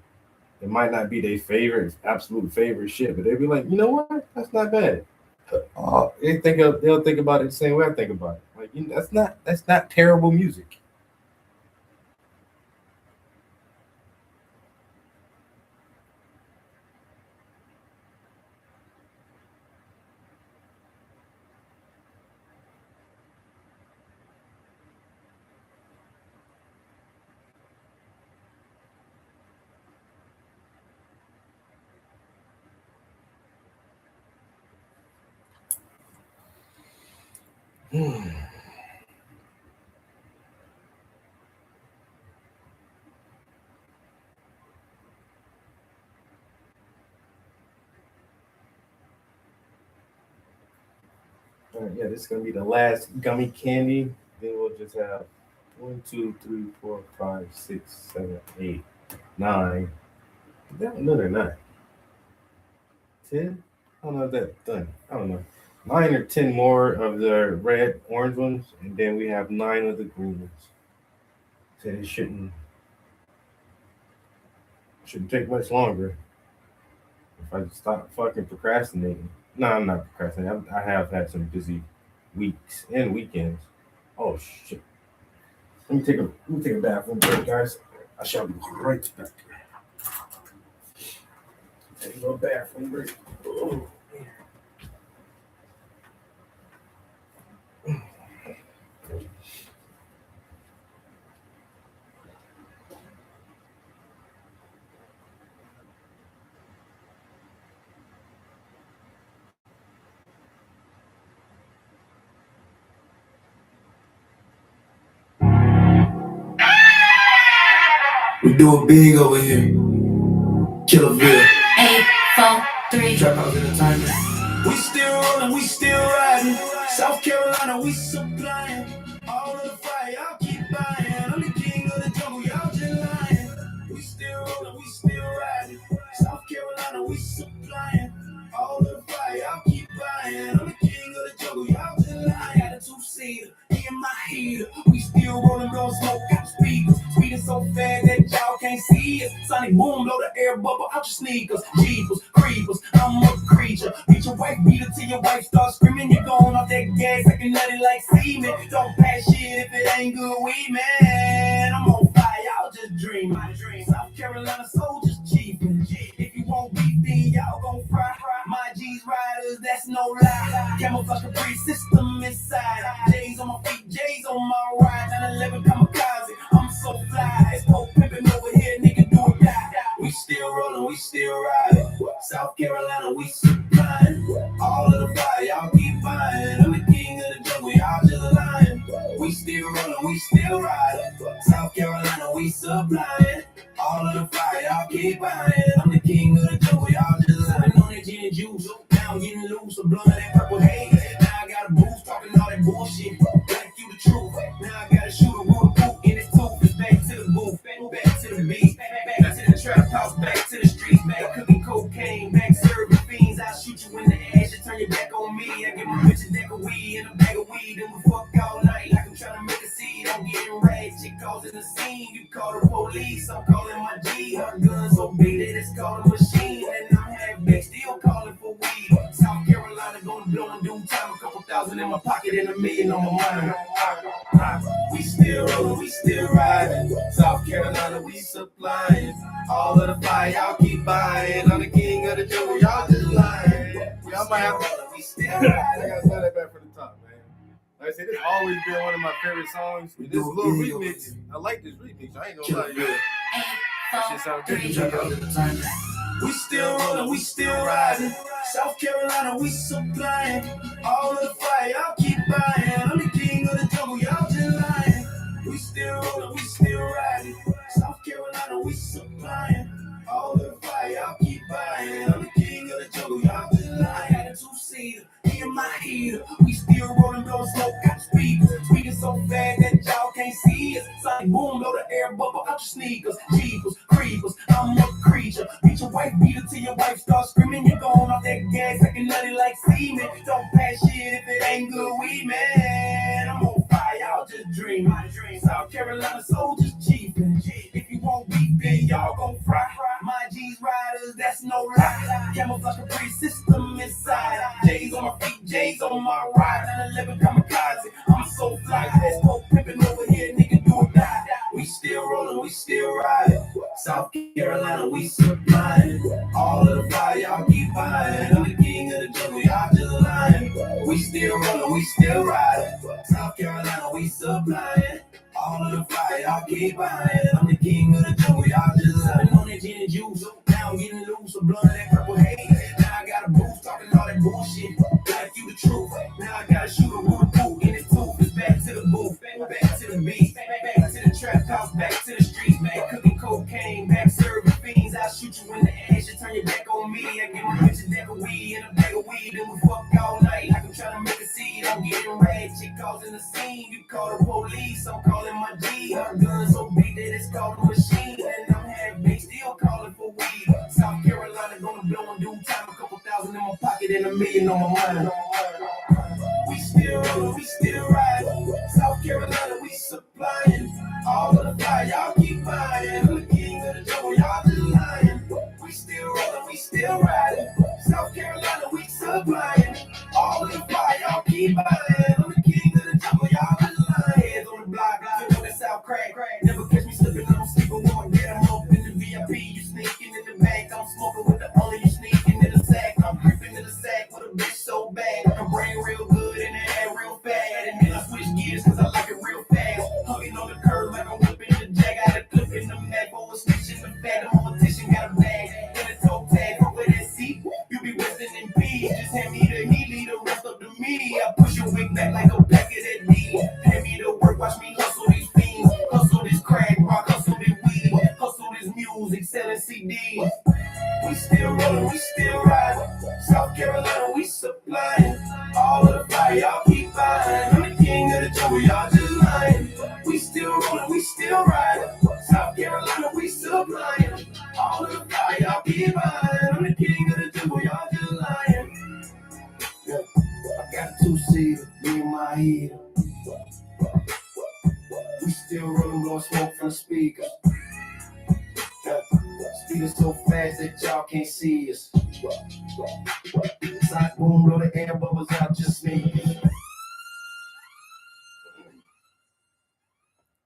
It might not be their favorite, absolute favorite shit, but they'll be like, you know what? That's not bad. They'll think about it the same way I think about it. Like, you know, that's not terrible music. All right, yeah, this is gonna be the last gummy candy. Then we'll just have 1, 2, 3, 4, 5, 6, 7, 8, 9. Is that another 9? 10? I don't know if that's done. I don't know. 9 or 10 more of the red, orange ones, and then we have 9 of the green ones. So it shouldn't take much longer if I just stop fucking procrastinating. No, I'm not procrastinating. I have had some busy weeks and weekends. Oh shit! Let me take a bathroom break, guys. I shall be right back. Take a little bathroom break. Oh. We do it big over here. Killerville. 8, 4, 3. Trap house entertainment. We still rolling, we still riding. South Carolina, we supplying. All of the fire, y'all keep buying. I'm the king of the jungle, y'all just lying. We still rolling, we still riding. South Carolina, we supplying. All of the fire, y'all keep buying. I'm the king of the jungle, y'all just lying. Got a 2-seater, me and my heater. We still rolling, blowing smoke out the speakers. Speeding so fast that y'all can't see us. Sonic boom, blow the air bubble out your sneakers. Jeepers, creepers, I'm a creature. Beat your wife, beat her till your wife starts screaming. You're going off that gas, acting nutty like semen. Don't pass shit if it ain't good weed, man. I'm on fire, y'all just dream. South Carolina soldiers cheapin'. If you won't beat, then y'all gon' fry. My G's riders, that's no lie. Camouflage a free system inside. J's on my feet, J's on my ride. 911 kamikaze, I'm so fly. It's Pope pimpin' over here, nigga, do or die. We still rollin', we we still riding. South Carolina, we supplying. All of the fire, y'all keep buying. I'm the king of the jungle, y'all just lying. We still rolling, we still riding. South Carolina, we supplying. All of the fire, y'all keep buying. I'm the king of the jungle, y'all just lying. On that gin and juice, now I'm getting loose. A blunt of that purple haze. Now I got a boost, talking all that bullshit. Like you the truth. Now I gotta shoot a rule boot in his tooth. It's back to the booth, back to the beat, back to the trap house, back to the streets, back cooking cocaine, back serving fiends. I'll shoot you in the ass, you turn your back on me. I get my bitch a deck of weed and a bag of weed, and we fuck all night like I'm trying to make a seed. I'm getting rags, shit causing the scene. You call the police, I'm calling my G. Her gun so big that it's called a machine, and I'm half back, still calling for weed. South Carolina gonna blow in due time. A couple thousand in my pocket and $1 million on my mind. We still rolling, we still riding. South Carolina, we supplying. All of the fire, y'all keep buying. I'm the king of the jungle, y'all just lying. Y'all might have to. We still I riding. gotta start that back from the top, man. Like I said, this always been one of my favorite songs. This little remix, I like this remix. I ain't gonna lie to you. That shit sound good. We still rolling, we still riding. South Carolina, we supplying. All of the fire, y'all keep buying. I'm the king of the jungle, y'all just lying. We still rolling, we still riding. South Carolina, we supplying. All of the fire, y'all keep buying. I'm the king of the jungle, y'all just lying. Had a two-seater, me and my heater. We still rolling, blowing smoke out the speakers. Speaking so fast that y'all can't see us. Sonic boom, blow the air bubble out your sneakers. Jeepers, creepers, I'm a creature. Beat your wife, beat her till your wife starts screaming. You're going off that gas, acting nutty like semen. Don't pass shit if it ain't good weed, man. I'm on fire, y'all just dream. South Carolina soldiers chiefin'. If you won't beat, then y'all gon' fry. My G's riders, that's no lie. Camouflage a free system inside. J's on my feet, J's on my ride. 9/11 kamikaze, I'm so fly. Let's go pimpin' over here, nigga, do or die. We still rollin', we still riding. South Carolina, we supplying. All of the fire, y'all keep buying. I'm the king of the jungle, y'all just lying. We still rollin', we still riding. South Carolina, we supplying. All of the fire, y'all keep buying. I'm the king of the jungle, y'all just lying. On that gin and juice, now I'm getting loose. A blunt of that purple haze. Now I got a boost, talking all that bullshit. Like you the truth. Now I gotta shoot a rule boot in his tooth. It's back to the booth, back to the beat, back to the trap house, back to the streets, back cooking cocaine, back serving fiends. I'll shoot you in the ass, you turn your back on me. I get my bitch a deck of weed and a bag of weed, and we fuck all night like I'm trying to make a seed. I'm getting rags, shit causing the scene. You call the police, I'm calling my G. Her gun so big that it's called a machine, and I'm half big, still calling for weed. South Carolina gonna blow in due time. A couple thousand in my pocket and $1 million on my mind. We still rolling, we still riding. South Carolina, we supplying. All of the fire, y'all keep buying. I'm the king of the jungle, y'all just lying. We still rolling, we still riding. South Carolina, we supplying. All of the fire, y'all keep buying. I'm the king of the jungle, y'all just lying. Heads on the block, I know that South crack. Never catch me slipping, I'm sleeping when I get them up in the VIP. You sneaking in the back, I'm smoking with the only you sneaking in the sack. I'm creeping in the sack with a bitch so bad. My brain real good and the air real bad. And then I switch gears cause I like it real fast. Hugging on the curb like I'm whipping the jack. I had a clip in the mag for a switch in the fat. The politician got a bag and a toe tag over that seat. You be resting in peace. Just hand me the heat, leave the rest up to me. I push your wig back like a packet of D. Hand me the work, watch me hustle these fiends. Hustle this crack rock, hustle this weed. Hustle this music, selling CDs. We still rolling, we still riding. South Carolina, we supplying. All of the fire, y'all keep buying. I'm the king of the jungle, y'all just lying. We still rolling, we still riding. South Carolina, we supplying. All of the fire, y'all keep buying. I'm the king of the jungle, y'all just lying. Yeah. I got a two-seater, me and my heater. We still rolling, blowing smoke from the speakers. Yeah. Speeding so fast that y'all can't see us. Sonic boom, blow the air bubbles out your sneakers.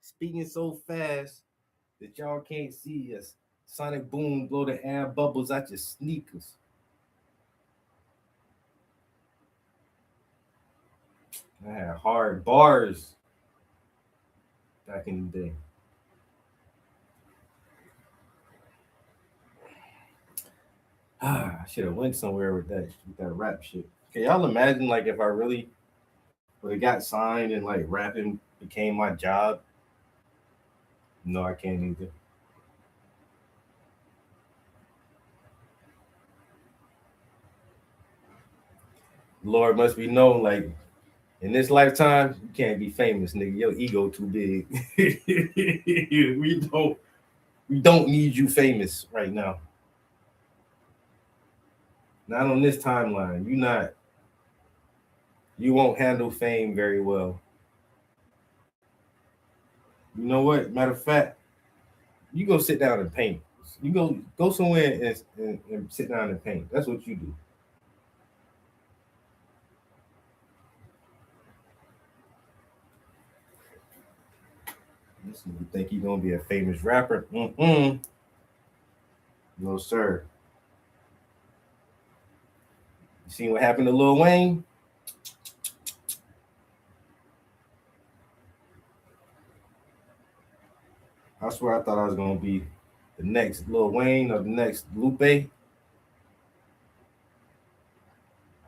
Speaking so fast that y'all can't see us. Sonic boom, blow the air bubbles out your sneakers. I had hard bars back in the day. I should have went somewhere with that rap shit. Can y'all imagine like if I really would have got signed and like rapping became my job? No, I can't either. Lord must be known, like in this lifetime, you can't be famous, nigga. Your ego too big. we don't need you famous right now. Not on this timeline. You won't handle fame very well. You know what? Matter of fact, you go sit down and paint. You go somewhere and sit down and paint. That's what you do. This nigga think he gonna be a famous rapper? Mm-mm. No, sir. You seen what happened to Lil Wayne? I swear I thought I was gonna be the next Lil Wayne or the next Lupe. I'm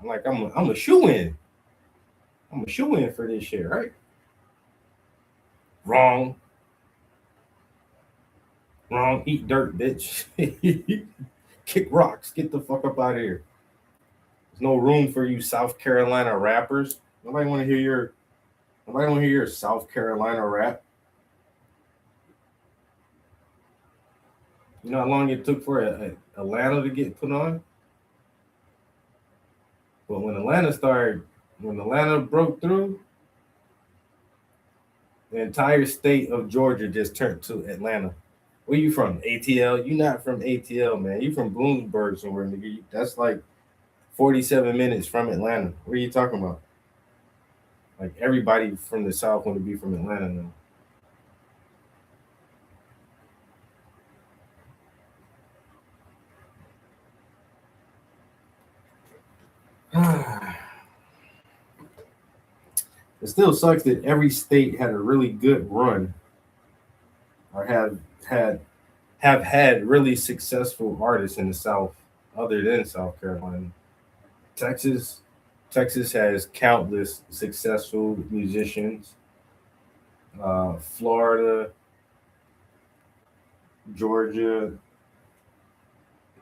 like, I'm a shoe in. I'm a shoe in for this shit, right? Wrong. Wrong. Eat dirt, bitch. Kick rocks. Get the fuck up out of here. There's no room for you South Carolina rappers. Nobody want to hear your South Carolina rap. You know how long it took for Atlanta to get put on? But when Atlanta broke through, the entire state of Georgia just turned to Atlanta. Where you from? ATL? You not from ATL, man. You from Bloomsburg somewhere, nigga. That's like 47 minutes from Atlanta. What are you talking about? Like everybody from the South want to be from Atlanta now. It still sucks that every state had a really good run or have had really successful artists in the South other than South Carolina. Texas Texas has countless successful musicians. Florida, Georgia,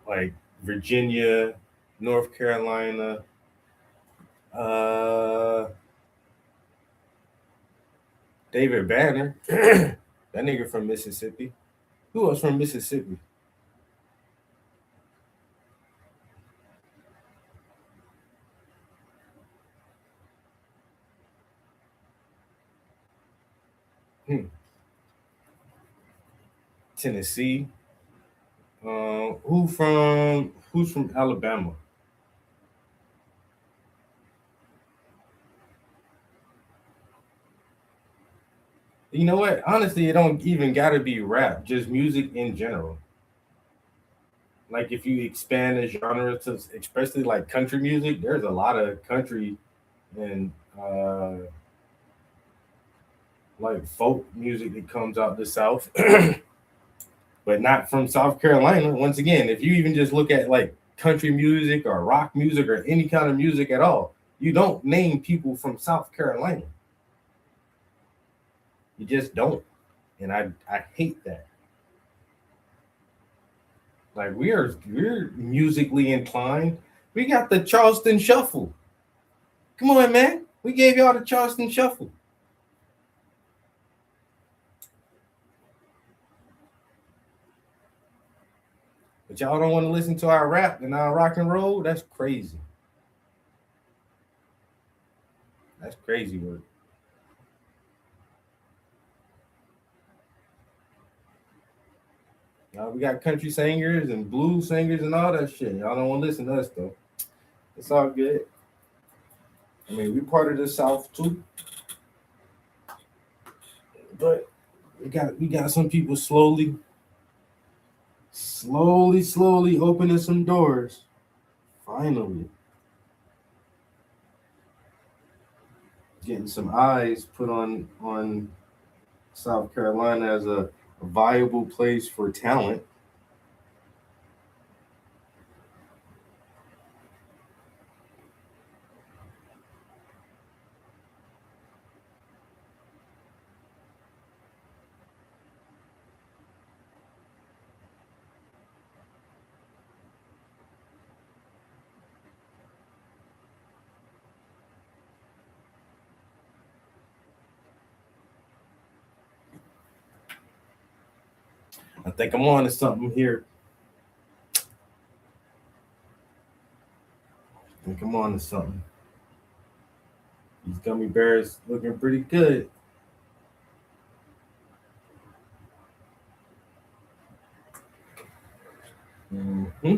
like Virginia, North Carolina, uh, David Banner, that nigga from Mississippi. Who else from Mississippi? Hmm. Tennessee. Who's from Alabama? You know what? Honestly, it don't even gotta be rap, just music in general. Like if you expand the genre to especially like country music, there's a lot of country and like folk music that comes out the South, but not from South Carolina. Once again, if you even just look at like country music or rock music or any kind of music at all, you don't name people from South Carolina. You just don't. And I hate that. Like we're musically inclined. We got the Charleston Shuffle. Come on, man. We gave y'all the Charleston Shuffle. But y'all don't want to listen to our rap and our rock and roll? That's crazy. That's crazy work. Y'all, we got country singers and blues singers and all that shit. Y'all don't want to listen to us though. It's all good. I mean, we part of the South too, but we got some people slowly opening some doors. Finally, getting some eyes put on South Carolina as a viable place for talent. I think I'm on to something here. I think I'm on to something. These gummy bears looking pretty good. Mm-hmm.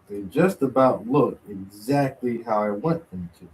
They just about look exactly how I want them to.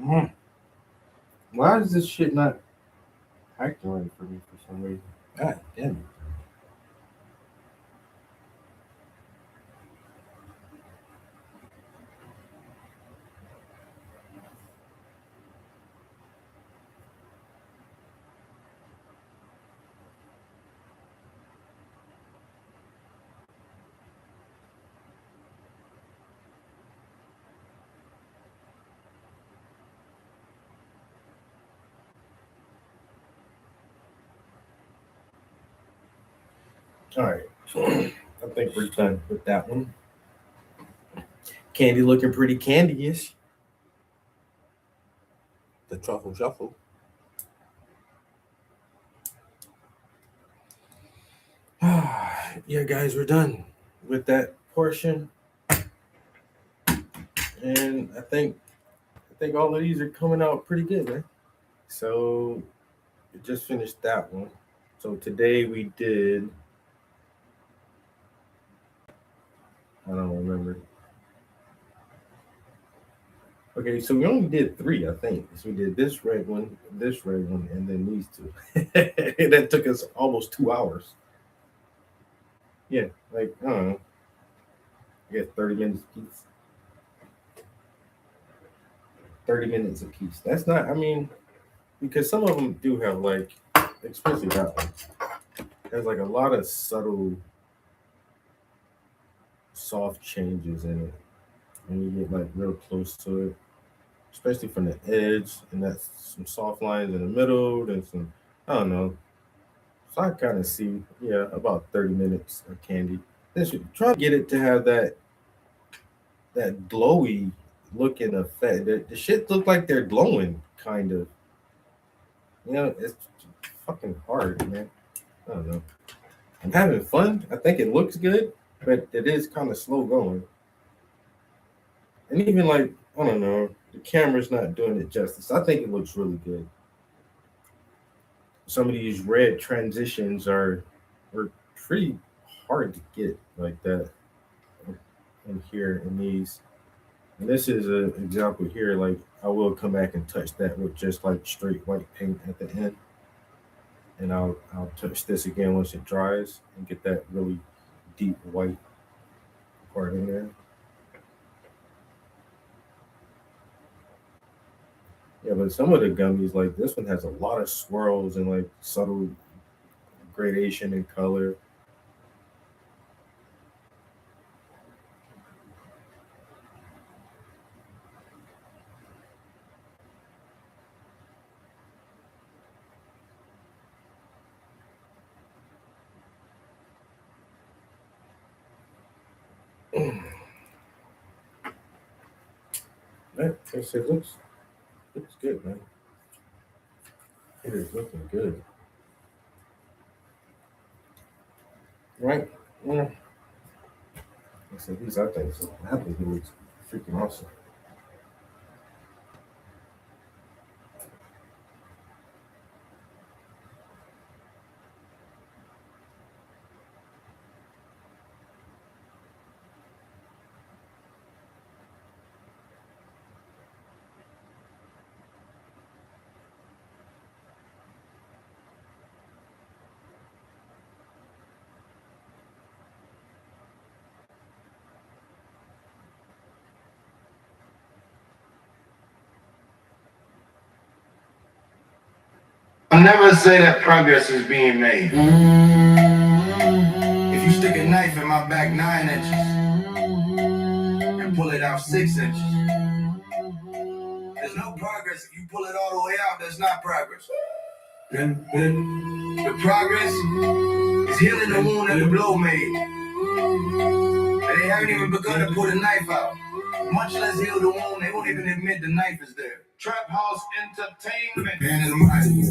Mm. Why is this shit not acting right for me for some reason? God damn it. All right. I think we're done with that one. Candy looking pretty candy-ish. The truffle shuffle. Yeah, guys, we're done with that portion. And I think all of these are coming out pretty good, man. So we just finished that one. So today we did, I don't remember. Okay, so we only did 3, I think. So we did this red one, and then these 2. That took us almost 2 hours. Yeah, like, I don't know. I guess 30 minutes a piece. 30 minutes a piece. That's not, I mean, because some of them do have, like, especially that one, has like a lot of subtle, soft changes in it. When you get like real close to it, especially from the edge, and that's some soft lines in the middle, then some, I don't know. So I kind of see, yeah, about 30 minutes of candy. Then try to get it to have that glowy looking effect. The shit look like they're glowing, kind of. You know, it's fucking hard, man. I don't know. I'm having fun. I think it looks good, but it is kind of slow going. And even like, I don't know, the camera's not doing it justice. I think it looks really good. Some of these red transitions are pretty hard to get like that in here in these. And this is an example here. Like, I will come back and touch that with just like straight white paint at the end. And I'll touch this again once it dries and get that really deep white part in there. Yeah, but some of the gummies, like this one, has a lot of swirls and like subtle gradation in color. It looks good, man. It is looking good. Right? Yeah. I said these, I think so. I think it looks freaking awesome. I'll never say that progress is being made. If you stick a knife in my back 9 inches and pull it out 6 inches, there's no progress. If you pull it all the way out, there's not progress. The progress is healing the wound that the blow made. And they haven't even begun to pull the knife out. Much less heal the wound, they won't even admit the knife is there. Trap House Entertainment. Been in mighty,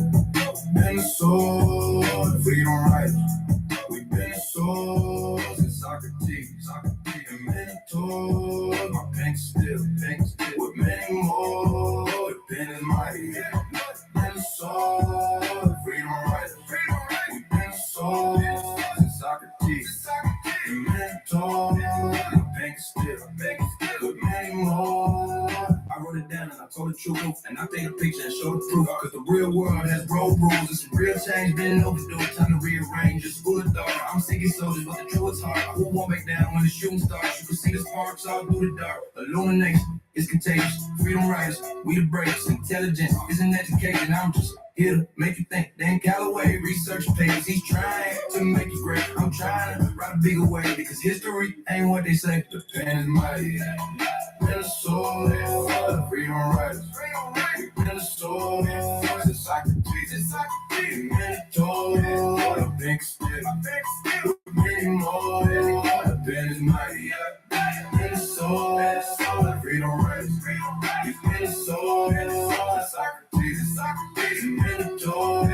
been sword, freedom riders. We've been swords since Socrates, and mentors, my pink still, with many more. The pen is mighty, been sword, freedom riders. We've been swords since Socrates, and mentors, my pink still, with many more. I wrote it down and I told the truth, and I take a picture and show the proof. Cause the real world has road rules, and some real change been overdue. Time to rearrange, it's full of thought. I'm seeking soldiers, but the truth is hard. Who won't back down when the shooting starts? You can see the sparks all through the dark. Illumination is contagious. Freedom riders, we the bravest. Intelligence is an education. I'm just here to make you think. Dan Calloway, research pages. He's trying to make you great. I'm trying to write a bigger way, because history ain't what they say. The pen is mighty. Been a sword, freedom riders. We've been a sword since Socrates. Mentors, a pink stick. many more. The pen is mighty, in the soul, freedom riders. We've been the soul, Socrates, and Minotaur,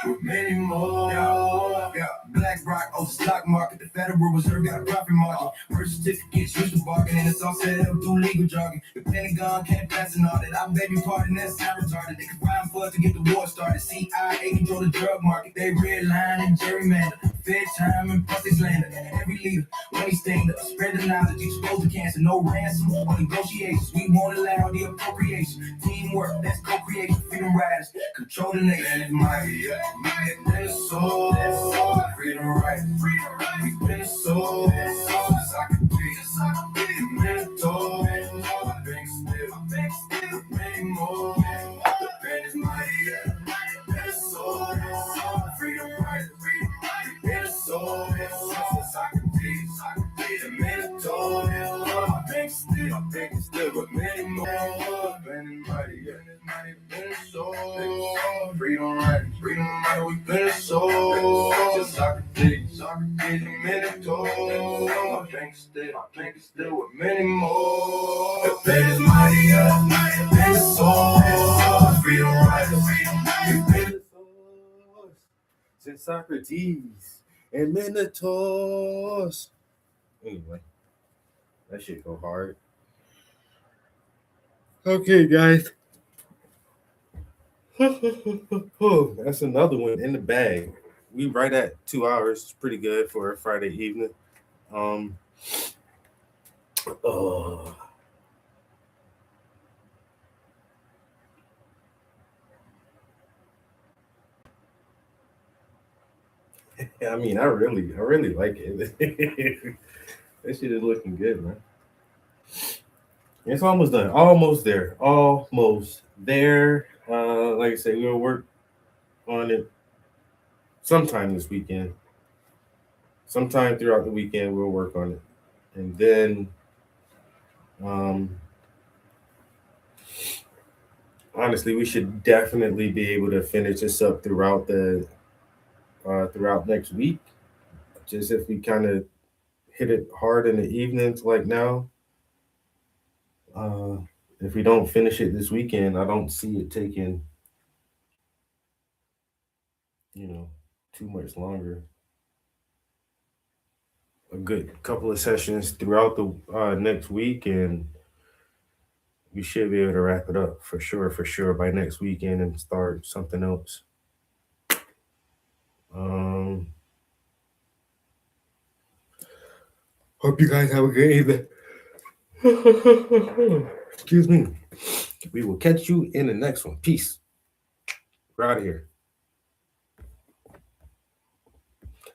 with many more. Yeah. Black Rock, oh, stock market, the Federal Reserve got a profit margin. Birth certificates, used to bargain, and it's all set up through legal jargon. The Pentagon can't pass an audit. I beg your pardon, that sound retarded. They combine for us to get the war started. CIA control the drug market. They redline and gerrymander. Fair time and pussy slander. Every leader, when he stand up, spread the knowledge, expose the cancer. No ransom or negotiations. We won't allow the appropriation. Teamwork, that's co-creation. Freedom riders, control the nation. And mighty, mighty, soul, freedom riders. We've been the soul, Socrates, Minotaur, bank still, many more. The pen is mighty, the soul, freedom riders. We've been the soul, Socrates, Minotaur, bank still, but many more. Pen is mighty, been the soul, freedom riders. We've been the soul, Socrates, Minotaur, bank still, with many more. The pen is mighty, been the soul, freedom riders. We've been the Since Socrates and Minotaurs. Anyway, that shit go hard. Okay, guys. Oh, that's another one in the bag. We right at 2 hours. It's pretty good for a Friday evening. I mean, I really like it. That shit is looking good, man. It's almost done. Almost there. Like I said, we'll work on it sometime this weekend. Sometime throughout the weekend, we'll work on it. And then honestly, we should definitely be able to finish this up throughout next week. Just if we kind of hit it hard in the evenings like now. If we don't finish it this weekend, I don't see it taking, too much longer. A good couple of sessions throughout the next week, and we should be able to wrap it up for sure by next weekend and start something else. Hope you guys have a good evening. Excuse me. We will catch you in the next one. Peace. We're out of here.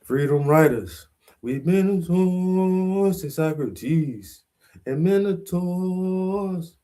Freedom Riders. We've been to Socrates and Minotaurs.